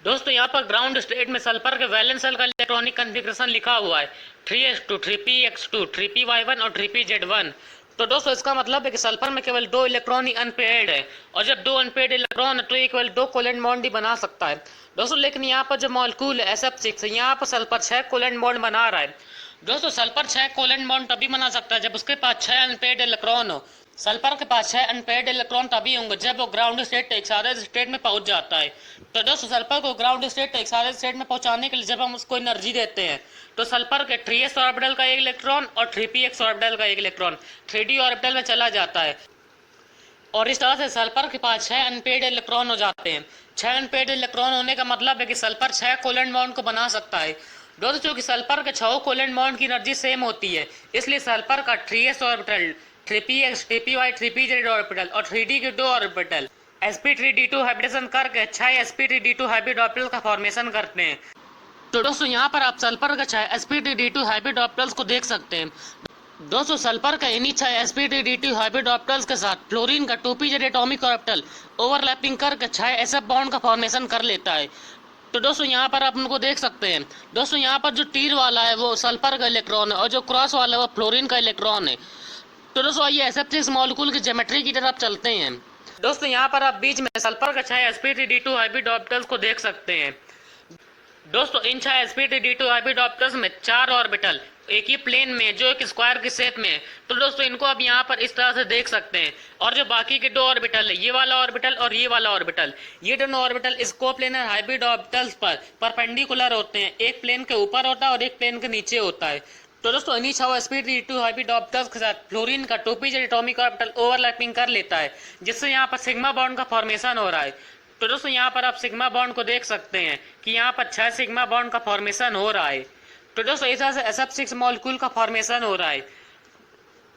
दोस्तों यहाँ पर ग्राउंड स्टेट में सल्फर के वैलेंस शेल का इलेक्ट्रॉनिक कन्फिग्रेशन लिखा हुआ है 3s2 3px2 3py1 और 3pz1। तो दोस्तों इसका मतलब है कि सल्फर में केवल 2 इलेक्ट्रॉन ही अनपेयर्ड है, और जब 2 अनपेयर्ड इलेक्ट्रॉन है तो ये केवल 2 कोवेलेंट बॉन्ड ही बना सकता है। दोस्तों लेकिन यहाँ पर जो मॉलिक्यूल है SF6 है, यहाँ पर सल्फर 6 कोवेलेंट बॉन्ड बना रहा है। दोस्तों सल्फर 6 कोवेलेंट बॉन्ड तभी बना सकता है जब उसके पास 6 अनपेयर्ड इलेक्ट्रॉन हो। सल्फर के पास 6 अनपेयर्ड इलेक्ट्रॉन तभी होंगे जब वो ग्राउंड स्टेट एक्साइटेड स्टेट में पहुंच जाता है। तो दोस्तों सल्फर को ग्राउंड स्टेट एक्साइटेड स्टेट में पहुंचाने के लिए जब हम उसको एनर्जी देते हैं तो सल्फर के 3s ऑर्बिटल का एक इलेक्ट्रॉन और 3px ऑर्बिटल का एक इलेक्ट्रॉन 3d ऑर्बिटल में चला जाता है, और इस तरह से सल्फर के पास 6 अनपेयर्ड इलेक्ट्रॉन हो जाते हैं। 6 अनपेयर्ड इलेक्ट्रॉन होने का मतलब है कि सल्फर 6 कोवेलेंट बॉन्ड को बना सकता है। दोस्तों चूंकि सल्फर के 6 कोवेलेंट बॉन्ड की एनर्जी सेम होती है, इसलिए सल्फर का 3s orbital 3px 3py 3pz orbital और 3d के 2 ऑर्बिटल sp3d2 हाइब्रिडेशन करके 6 sp3d2 हाइब्रिड ऑर्बिटल का फॉर्मेशन करते हैं। तो दोस्तों यहाँ पर आप सल्फर का 6 sp3d2 हाइब्रिड ऑर्बिटल्स को देख सकते हैं। दोस्तों सल्फर का इन्हीं 6 sp3d2 हाइब्रिड ऑर्बिटल्स के साथ फ्लोरीन का 2pz एटॉमिक ऑर्बिटल ओवरलैपिंग करके 6 SF बॉन्ड का फॉर्मेशन कर लेता है। तो दोस्तों यहाँ पर आप उनको देख सकते हैं। दोस्तों यहाँ पर जो तीर वाला है वो सल्फर का इलेक्ट्रॉन है और जो क्रॉस वाला है वो फ्लोरीन का इलेक्ट्रॉन है। तो दोस्तों आइए SF6 मॉलिक्यूल की ज्योमेट्री की तरफ चलते हैं। दोस्तों यहाँ पर आप बीच में सल्फर का 6 sp3d2 हाइब्रिड ऑर्बिटल्स को देख सकते हैं। दोस्तों इन 6 sp3d2 हाइब्रिड ऑर्बिटल्स में 4 ऑर्बिटल एक ही प्लेन में जो एक स्क्वायर की शेप में है। तो दोस्तों इनको आप यहाँ पर इस तरह से देख सकते हैं, और जो बाकी के 2 ऑर्बिटल है, ये वाला ऑर्बिटल और ये वाला ऑर्बिटल, ये दोनों ऑर्बिटल इस कोप्लेनर हाइब्रिड ऑर्बिटल्स पर परपेंडिकुलर होते हैं। एक प्लेन के ऊपर होता है और एक प्लेन के नीचे होता है। तो दोस्तों इन्हीं 6 sp3d2 हाइब्रिड ऑर्बिटल्स के साथ फ्लोरीन का 2pz एटॉमिक ऑर्बिटल ओवरलैपिंग कर लेता है, जिससे यहाँ पर सिग्मा बॉन्ड का फॉर्मेशन हो रहा है। तो दोस्तों यहाँ पर आप सिग्मा बॉन्ड को देख सकते हैं कि यहाँ पर 6 सिग्मा बॉन्ड का फॉर्मेशन हो रहा है। तो दोस्तों इस तरह से SF6 मॉलिक्यूल का फॉर्मेशन हो रहा है।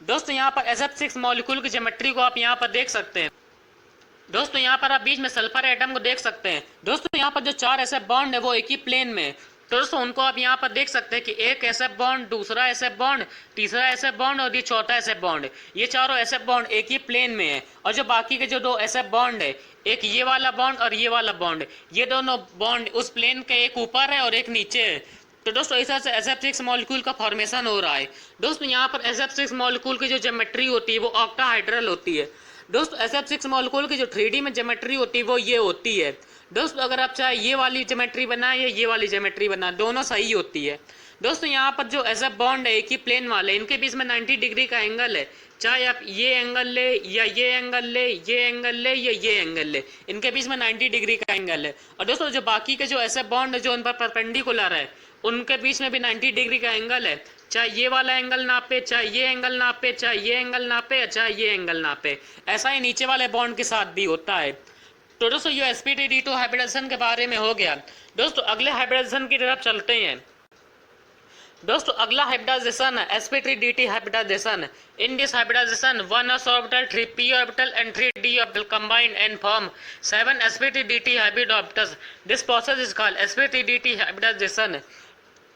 दोस्तों यहाँ पर SF6 मॉलिक्यूल की ज्योमेट्री को आप यहाँ पर देख सकते हैं। दोस्तों यहाँ पर आप बीच में सल्फर एटम को देख सकते हैं। दोस्तों यहाँ पर जो 4 SF बॉन्ड है वो एक ही प्लेन में। तो दोस्तों उनको आप यहाँ पर देख सकते हैं कि एक SF बॉन्ड, दूसरा SF बॉन्ड, तीसरा SF बॉन्ड और ये चौथा SF बॉन्ड। ये चारों SF बॉन्ड एक ही प्लेन में है, और जो बाकी के जो 2 SF बॉन्ड है, एक ये वाला बॉन्ड और ये वाला बॉन्ड, ये दोनों बॉन्ड उस प्लेन के एक ऊपर है और एक नीचे है। तो दोस्तों इस तरह से SF6 मॉलिक्यूल का फॉर्मेशन हो रहा है। दोस्तों यहाँ पर SF6 मॉलिक्यूल की जो ज्योमेट्री होती है वो ऑक्टाहाइड्रल होती है। दोस्तों SF6 मॉलिक्यूल की जो 3D में ज्योमेट्री होती है वो ये होती है। दोस्तों अगर आप चाहे ये वाली ज्योमेट्री बनाए या ये वाली ज्योमेट्री बनाए, दोनों सही होती है। दोस्तों यहाँ पर जो SF बॉन्ड है एक ही प्लेन वाले, इनके बीच में 90 डिग्री का एंगल है। चाहे आप ये एंगल ले या ये एंगल ले, ये एंगल ले या ये एंगल ले, इनके बीच में 90 डिग्री का एंगल है। और दोस्तों जो बाकी के जो SF बॉन्ड है जो उन पर परपेंडिकुलर है, उनके बीच में भी 90 डिग्री का एंगल है। चाहे ये वाला एंगल नापे, चाहे ये एंगल नापे, चाहे ये एंगल नापे, चाहे ये एंगल नापे। ऐसा ही नीचे वाले बॉन्ड के साथ भी होता है। तो दोस्तों ये sp3d2 हाइब्रिडाइजेशन के बारे में हो गया। दोस्तों अगले हाइब्रिडाइजेशन की तरफ चलते हैं। दोस्तों अगला हाइब्रिडाइजेशन है sp3dt hybridization. In this hybridization 1s orbital 3p orbital and 3d orbital combine and form 7 sp3dt hybrid orbitals. This process is called sp3dt hybridization।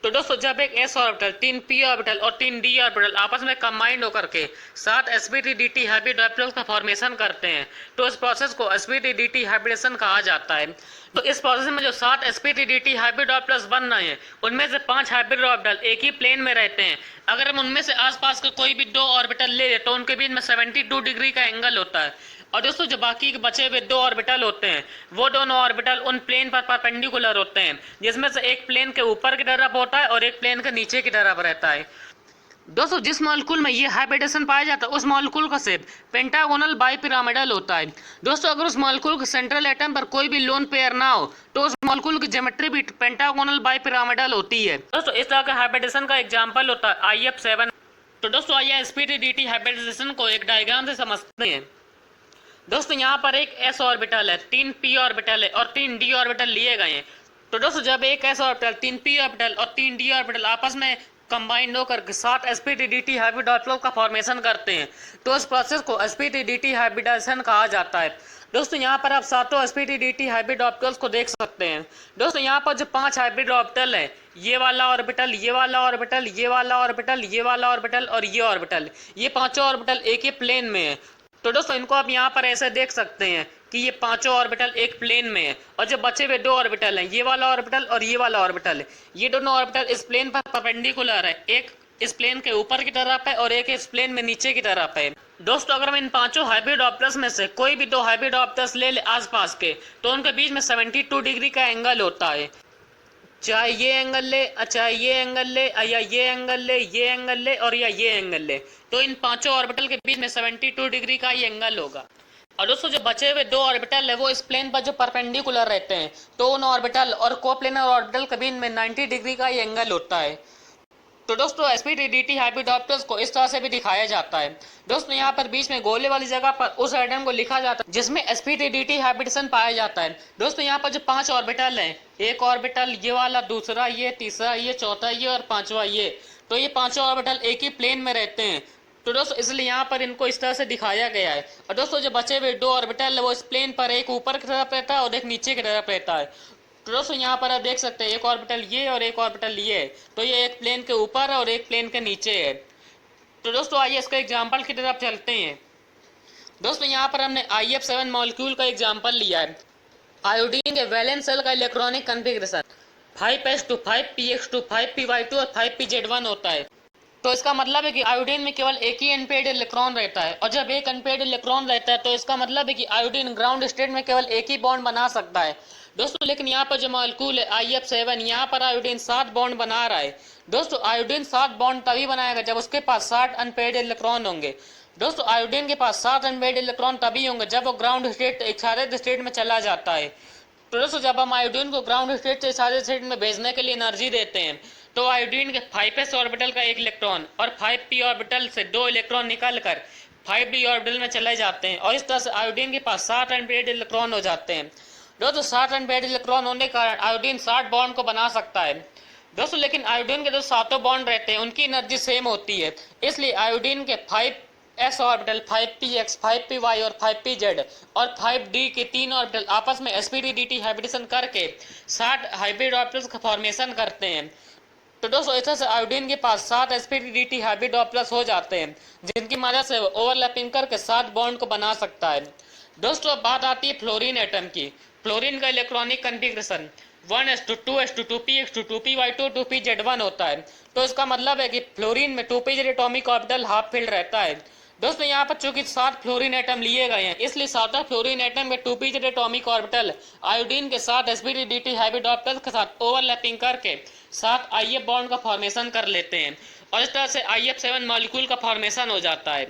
तो दोस्तों जब एक s ऑर्बिटल 3p ऑर्बिटल और 3d ऑर्बिटल आपस में combined होकर के 7 sp3dt hybrid orbitals का फॉर्मेशन करते हैं तो इस प्रोसेस को sp3dt हाइब्रिडेशन कहा जाता है। तो इस प्रोसेस में जो 7 sp3dt हाइब्रिड ऑर्बिटल्स बन रहे हैं उनमें से 5 हाइब्रिड ऑर्बिटल एक ही प्लेन में रहते हैं। अगर हम उनमें से आसपास के कोई भी 2 ऑर्बिटल ले लें तो उनके बीच में 72 डिग्री का एंगल होता है। और दोस्तों जो बाकी के बचे हुए 2 ऑर्बिटल होते हैं वो दोनों ऑर्बिटल उन प्लेन पर परपेंडिकुलर होते हैं, जिसमें से एक प्लेन के ऊपर की तरफ होता है और एक प्लेन के नीचे की तरफ रहता है। दोस्तों जिस मॉलिक्यूल में ये हाइब्रिडेशन पाया जाता है उस मॉलिक्यूल का शेप पेंटागोनल बाइपिरामिडल होता है। दोस्तों अगर उस मॉलिक्यूल के सेंट्रल एटम पर कोई भी लोन पेयर ना हो तो उस मॉलिक्यूल की ज्योमेट्री भी पेंटागोनल बाइपिरामिडल होती है। दोस्तों इस तरह के हाइब्रिडेशन का एग्जांपल होता है IF7। तो दोस्तों आइए sp3dt हाइब्रिडेशन को एक डायग्राम से समझते हैं। दोस्तों यहाँ पर एक s ऑर्बिटल है, 3p ऑर्बिटल है और 3d ऑर्बिटल लिए गए हैं। तो दोस्तों जब एक s ऑर्बिटल 3p ऑर्बिटल और 3d ऑर्बिटल आपस में कंबाइंड होकर 7 sp3dt हाइब्रिड ऑर्बिटल का फॉर्मेशन करते हैं तो इस प्रोसेस को sp3dt हाइब्रिडाइजेशन कहा जाता है। दोस्तों यहाँ पर आप 7 sp3dt हाइब्रिड ऑर्बिटल्स को देख सकते हैं। दोस्तों यहाँ पर जो 5 हाइब्रिड ऑर्बिटल है, ये वाला ऑर्बिटल, ये वाला ऑर्बिटल, ये वाला ऑर्बिटल, ये वाला ऑर्बिटल और ये ऑर्बिटल, ये पांचों ऑर्बिटल एक ही प्लेन में है। तो दोस्तों इनको आप यहाँ पर ऐसे देख सकते हैं कि ये पांचों ऑर्बिटल एक प्लेन में है और जो बचे हुए 2 ऑर्बिटल हैं, ये वाला ऑर्बिटल और ये वाला ऑर्बिटल, ये दोनों ऑर्बिटल इस प्लेन पर परपेंडिकुलर है। एक इस प्लेन के ऊपर की तरफ है और एक इस प्लेन में नीचे की तरफ है। दोस्तों अगर हम इन पांचों हाइब्रिड ऑर्बिटल्स में से कोई भी 2 हाइब्रिड ऑर्बिटल्स ले ले आसपास के तो उनके बीच में 72 डिग्री का एंगल होता है। चाहे ये एंगल ले, चाहे ये एंगल ले, या ये एंगल ले, ये एंगल ले और या ये एंगल ले, तो इन पांचों ऑर्बिटल के बीच में 72 डिग्री का ये एंगल होगा। और दोस्तों जो बचे हुए 2 ऑर्बिटल है वो इस प्लेन पर जो परपेंडिकुलर रहते हैं तो उन ऑर्बिटल और कोप्लेनर ऑर्बिटल के बीच में 90 डिग्री का ये एंगल होता है। तो दोस्तों sp3dt हाइब्रिड ऑर्बिटल्स को इस तरह से भी दिखाया जाता है। दोस्तों यहाँ पर बीच में गोले वाली जगह पर उस एटम को लिखा जाता है जिसमें sp3dt हाइब्रिडेशन पाया जाता है। दोस्तों यहाँ पर जो 5 ऑर्बिटल हैं, एक ऑर्बिटल, ये वाला, दूसरा ये, तीसरा ये, चौथा ये और पांचवा ये, तो ये पांचों ऑर्बिटल एक ही प्लेन में रहते हैं। तो दोस्तों इसलिए यहाँ पर इनको इस तरह से दिखाया गया है। और दोस्तों जो बचे हुए 2 ऑर्बिटल है वो इस प्लेन पर एक ऊपर की तरफ रहता है और एक नीचे की तरफ रहता है। तो दोस्तों यहाँ पर आप देख सकते हैं एक ऑर्बिटल ये और एक ऑर्बिटल ये, तो ये एक प्लेन के ऊपर है और एक प्लेन के नीचे है। तो दोस्तों आइए इसके एग्जांपल की तरफ चलते हैं। दोस्तों यहाँ पर हमने IF7 मॉलिक्यूल का एग्जांपल लिया है। आयोडीन के वैलेंस शेल का electronic configuration 5s2 5px2 5py2 और 5pz1 होता है। तो इसका मतलब है कि आयोडीन में केवल एक ही अनपेयर्ड इलेक्ट्रॉन रहता है और जब एक अनपेयर्ड इलेक्ट्रॉन रहता है तो इसका मतलब है कि आयोडीन ग्राउंड स्टेट में केवल एक ही बॉन्ड बना सकता है। दोस्तों लेकिन यहाँ पर जो मॉलिक्यूल है IF7, यहाँ पर आयोडीन 7 बॉन्ड बना रहा है। दोस्तों आयोडीन 7 बॉन्ड तभी बनाएगा जब उसके पास 60 अनपेयर्ड इलेक्ट्रॉन होंगे। दोस्तों आयोडीन के पास 7 अनपेयर्ड इलेक्ट्रॉन तभी होंगे जब वो ग्राउंड स्टेट एक्साइटेड स्टेट में चला जाता है। तो दोस्तों जब हम आयोडीन को ग्राउंड स्टेट से एक्साइटेड स्टेट में भेजने के लिए एनर्जी देते हैं तो आयोडीन के 5s ऑर्बिटल का एक इलेक्ट्रॉन और 5p ऑर्बिटल से 2 इलेक्ट्रॉन निकलकर 5d ऑर्बिटल में चले जाते हैं और इस तरह से आयोडीन के पास 7 अनपेयर्ड इलेक्ट्रॉन हो जाते हैं। दोस्तों 7 अनपेयर्ड इलेक्ट्रॉन होने के कारण आयोडीन 60 बॉन्ड को बना सकता है। दोस्तों लेकिन आयोडीन के जो 7 बॉन्ड रहते हैं उनकी एनर्जी सेम होती है, इसलिए आयोडीन के 5s ऑर्बिटल 5px 5py और 5pz और 5d के 3 ऑर्बिटल आपस में sp3dt हाइब्रिडेशन करके 60 हाइब्रिड ऑर्बिटल्स का फॉर्मेशन करते हैं। तो दोस्तों इस तरह से आयोडीन के पास 7 sp3dt हाइब्रिड ऑर्बिटल्स हो जाते हैं जिनकी मदद से वो ओवरलैपिंग करके 7 बॉन्ड को बना सकता है। दोस्तों अब बात आती है फ्लोरीन एटम की। फ्लोरीन का electronic configuration 1s2 2s2 2px2 2py2 2pz1 होता है। तो इसका मतलब है कि फ्लोरीन में 2pz atomic orbital half filled रहता है। दोस्तों यहाँ पर चूंकि 7 फ्लोरीन एटम लिए गए हैं इसलिए 7 फ्लोरीन एटम के 2pz एटॉमिक ऑर्बिटल आयोडीन के 7 sp3dt हाइब्रिड ऑर्बिटल के साथ ओवरलैपिंग करके 7 IF बॉन्ड का फॉर्मेशन कर लेते हैं और इस तरह से IF7 मॉलिक्यूल का फॉर्मेशन हो जाता है।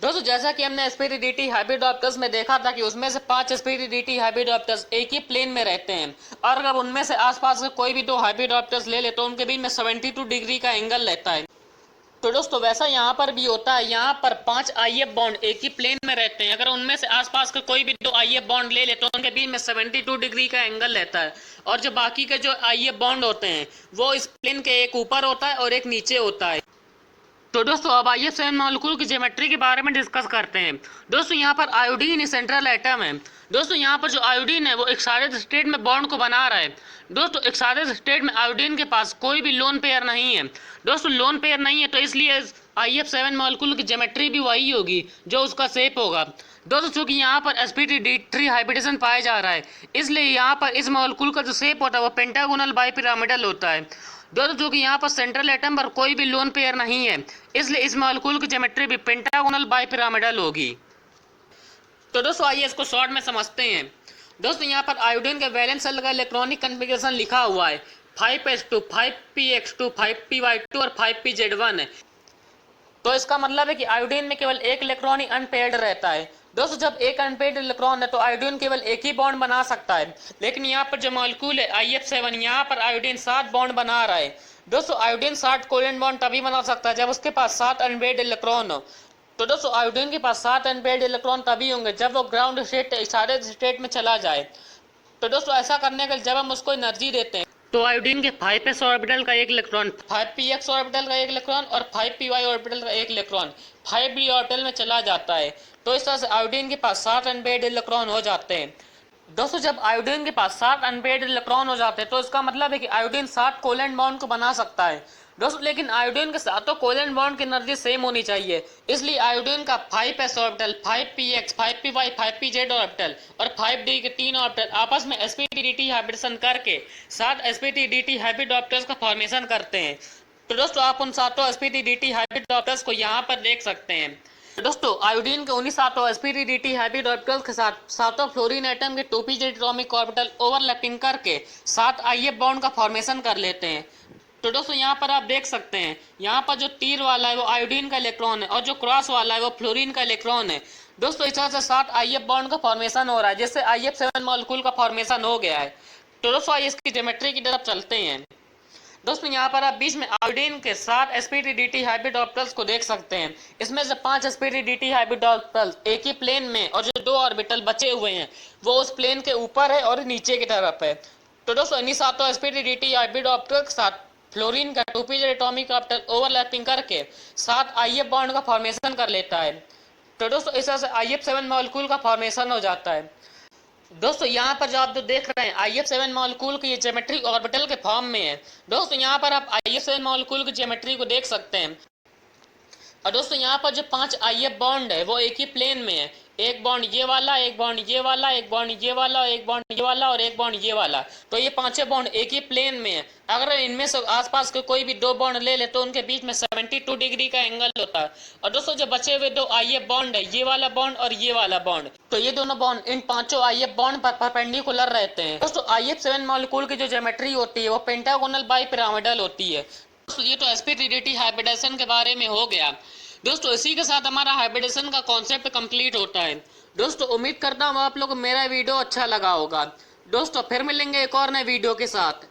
दोस्तों जैसा कि हमने sp3dt हाइब्रिड ऑर्बिटल्स में देखा था कि उसमें से 5 sp3dt हाइब्रिड ऑर्बिटल्स एक ही प्लेन में रहते हैं और अगर उनमें से आसपास से कोई भी 2 हाइब्रिड ऑर्बिटल्स ले ले तो उनके बीच में 72 डिग्री का एंगल रहता है। तो दोस्तों वैसा यहाँ पर भी होता है। यहाँ पर 5 IF बॉन्ड एक ही प्लेन में रहते हैं। अगर उनमें से आसपास के कोई भी 2 IF बॉन्ड ले ले तो उनके बीच में 72 डिग्री का एंगल रहता है। और जो बाकी के जो IF बॉन्ड होते हैं वो इस प्लेन के एक ऊपर होता है और एक नीचे होता है। तो दोस्तों अब IF7 मॉलिक्यूल की ज्योमेट्री के बारे में डिस्कस करते हैं। दोस्तों यहाँ पर आयोडीन सेंट्रल एटम है। दोस्तों यहाँ पर जो आयोडीन है वो एक्साइटेड स्टेट में बॉन्ड को बना रहा है। दोस्तों एक्साइटेड स्टेट में आयोडीन के पास कोई भी लोन पेयर नहीं है। दोस्तों लोन पेयर नहीं है तो इसलिए IF7 मॉलिक्यूल की ज्योमेट्री भी वही होगी जो उसका शेप होगा। दोस्तों चूंकि यहाँ पर sp3 हाइब्रिडेशन पाया जा रहा है इसलिए यहाँ पर इस मॉलिक्यूल का जो शेप होता है वो पेंटागोनल बाइपिरामिडल होता है। दोस्तों चूंकि यहाँ पर सेंट्रल एटम पर कोई भी लोन पेयर नहीं है इसलिए इस मॉलिक्यूल की ज्योमेट्री भी पेंटागोनल बाइपिरामिडल होगी। तो दोस्तों आइए इसको शॉर्ट में समझते हैं। दोस्तों यहाँ पर आयोडीन के वैलेंस शेल का इलेक्ट्रॉनिक कन्फिगरेशन लिखा हुआ है 5s2 5px2 5py2 और 5pz1 है। तो इसका मतलब है कि आयोडीन में केवल एक इलेक्ट्रॉन ही अनपेयर्ड रहता है। दोस्तों जब एक अनपेयर्ड इलेक्ट्रॉन है तो आयोडीन केवल एक ही बॉन्ड बना सकता है। लेकिन यहाँ पर जो मॉलिक्यूल है IF7 यहाँ पर आयोडीन 7 बॉन्ड बना रहा है। दोस्तों आयोडीन 7 कोवेलेंट बॉन्ड तभी बना सकता है जब उसके पास 7 अनपेयर्ड इलेक्ट्रॉन हो। तो दोस्तों आयोडीन के पास 7 अनपेयर्ड इलेक्ट्रॉन तभी होंगे जब वो ग्राउंड स्टेट एक्साइटेड स्टेट में चला जाए। तो दोस्तों ऐसा करने के जब हम उसको एनर्जी देते हैं तो आयोडीन के 5s ऑर्बिटल का एक इलेक्ट्रॉन 5px ऑर्बिटल का एक इलेक्ट्रॉन और 5py ऑर्बिटल का एक इलेक्ट्रॉन 5d ऑर्बिटल में चला जाता है। तो इस तरह से आयोडीन के पास 7 अनपेयर्ड इलेक्ट्रॉन हो जाते हैं। दोस्तों जब आयोडीन के पास 7 अनपेयर्ड इलेक्ट्रॉन हो जाते हैं तो इसका मतलब है कि आयोडीन 7 कोवेलेंट बॉन्ड को बना सकता है। दोस्तों लेकिन आयोडीन के साथ तो कोवेलेंट बॉन्ड की एनर्जी सेम होनी चाहिए इसलिए आयोडीन का 5s orbital 5px 5py 5pz orbital और 5d के 3 ऑर्बिटल आपस में sp3dt हाइब्रिडेशन करके 7 sp3dt हाइब्रिड ऑर्बिटल्स का फॉर्मेशन करते हैं। तो दोस्तों आप उन सातों sp3dt हाइब्रिड ऑर्बिटल्स को यहाँ पर देख सकते हैं। दोस्तों आयोडीन के उन्हीं सातों sp3dt हाइब्रिड ऑर्बिटल्स के साथ सातों फ्लोरीन एटम के 2pz एटॉमिक ऑर्बिटल ओवरलैपिंग करके 7 IF बॉन्ड का फॉर्मेशन कर लेते हैं। तो दोस्तों यहाँ पर आप देख सकते हैं यहाँ पर जो तीर वाला है वो आयोडीन का इलेक्ट्रॉन है और जो क्रॉस वाला है वो फ्लोरीन का इलेक्ट्रॉन है। दोस्तों इस तरह से 7 IF बॉन्ड का फॉर्मेशन हो रहा है जिससे IF7 मॉलिक्यूल का फॉर्मेशन हो गया है। तो दोस्तों आइए इसकी ज्योमेट्री की तरफ चलते हैं। दोस्तों यहाँ पर आप बीच में आयोडीन के 7 sp3dt हाइब्रिड ऑर्बिटल्स को देख सकते हैं। इसमें से 5 sp3dt हाइब्रिड ऑर्बिटल्स एक ही प्लेन में और जो 2 ऑर्बिटल बचे हुए हैं वो उस प्लेन के ऊपर है और नीचे की तरफ है। तो दोस्तों इन्हीं सातों sp3dt हाइब्रिड ऑर्बिटल के साथ फ्लोरीन का 2pz एटॉमिक ऑर्बिटल ओवरलैपिंग करके 7 IF बॉन्ड का फॉर्मेशन कर लेता है। तो दोस्तों इस तरह से IF7 मॉलिक्यूल का फॉर्मेशन हो जाता है। दोस्तों यहाँ पर जो आप जो देख रहे हैं IF7 मॉलिक्यूल की ये ज्योमेट्री ऑर्बिटल के फॉर्म में है। दोस्तों यहाँ पर आप IF7 मॉलिक्यूल की ज्योमेट्री को देख सकते हैं। और दोस्तों यहाँ पर जो 5 IF बॉन्ड है वो एक ही प्लेन में है। एक बॉन्ड ये वाला, एक बॉन्ड ये वाला, एक बॉन्ड ये वाला, एक बॉन्ड ये वाला और एक बॉन्ड ये वाला। तो ये पांचों बॉन्ड एक ही प्लेन में है। अगर इनमें से आसपास के कोई भी 2 बॉन्ड ले ले तो उनके बीच में 72 डिग्री का एंगल होता है। और दोस्तों जो बचे हुए 2 IF बॉन्ड है ये वाला बॉन्ड और ये वाला बॉन्ड, तो ये दोनों बॉन्ड इन पांचों IF बॉन्ड पर परपेंडिकुलर रहते हैं। दोस्तों IF7 मॉलिक्यूल की जो ज्योमेट्री होती है वो पेंटागोनल बाइपिरामिडल होती है। दोस्तों ये तो sp3dt हाइब्रिडेशन के बारे में हो गया। दोस्तों इसी के साथ हमारा हाइब्रिडेशन का कॉन्सेप्ट कंप्लीट होता है। दोस्तों उम्मीद करता हूँ आप लोगों को मेरा वीडियो अच्छा लगा होगा। दोस्तों फिर मिलेंगे एक और नए वीडियो के साथ।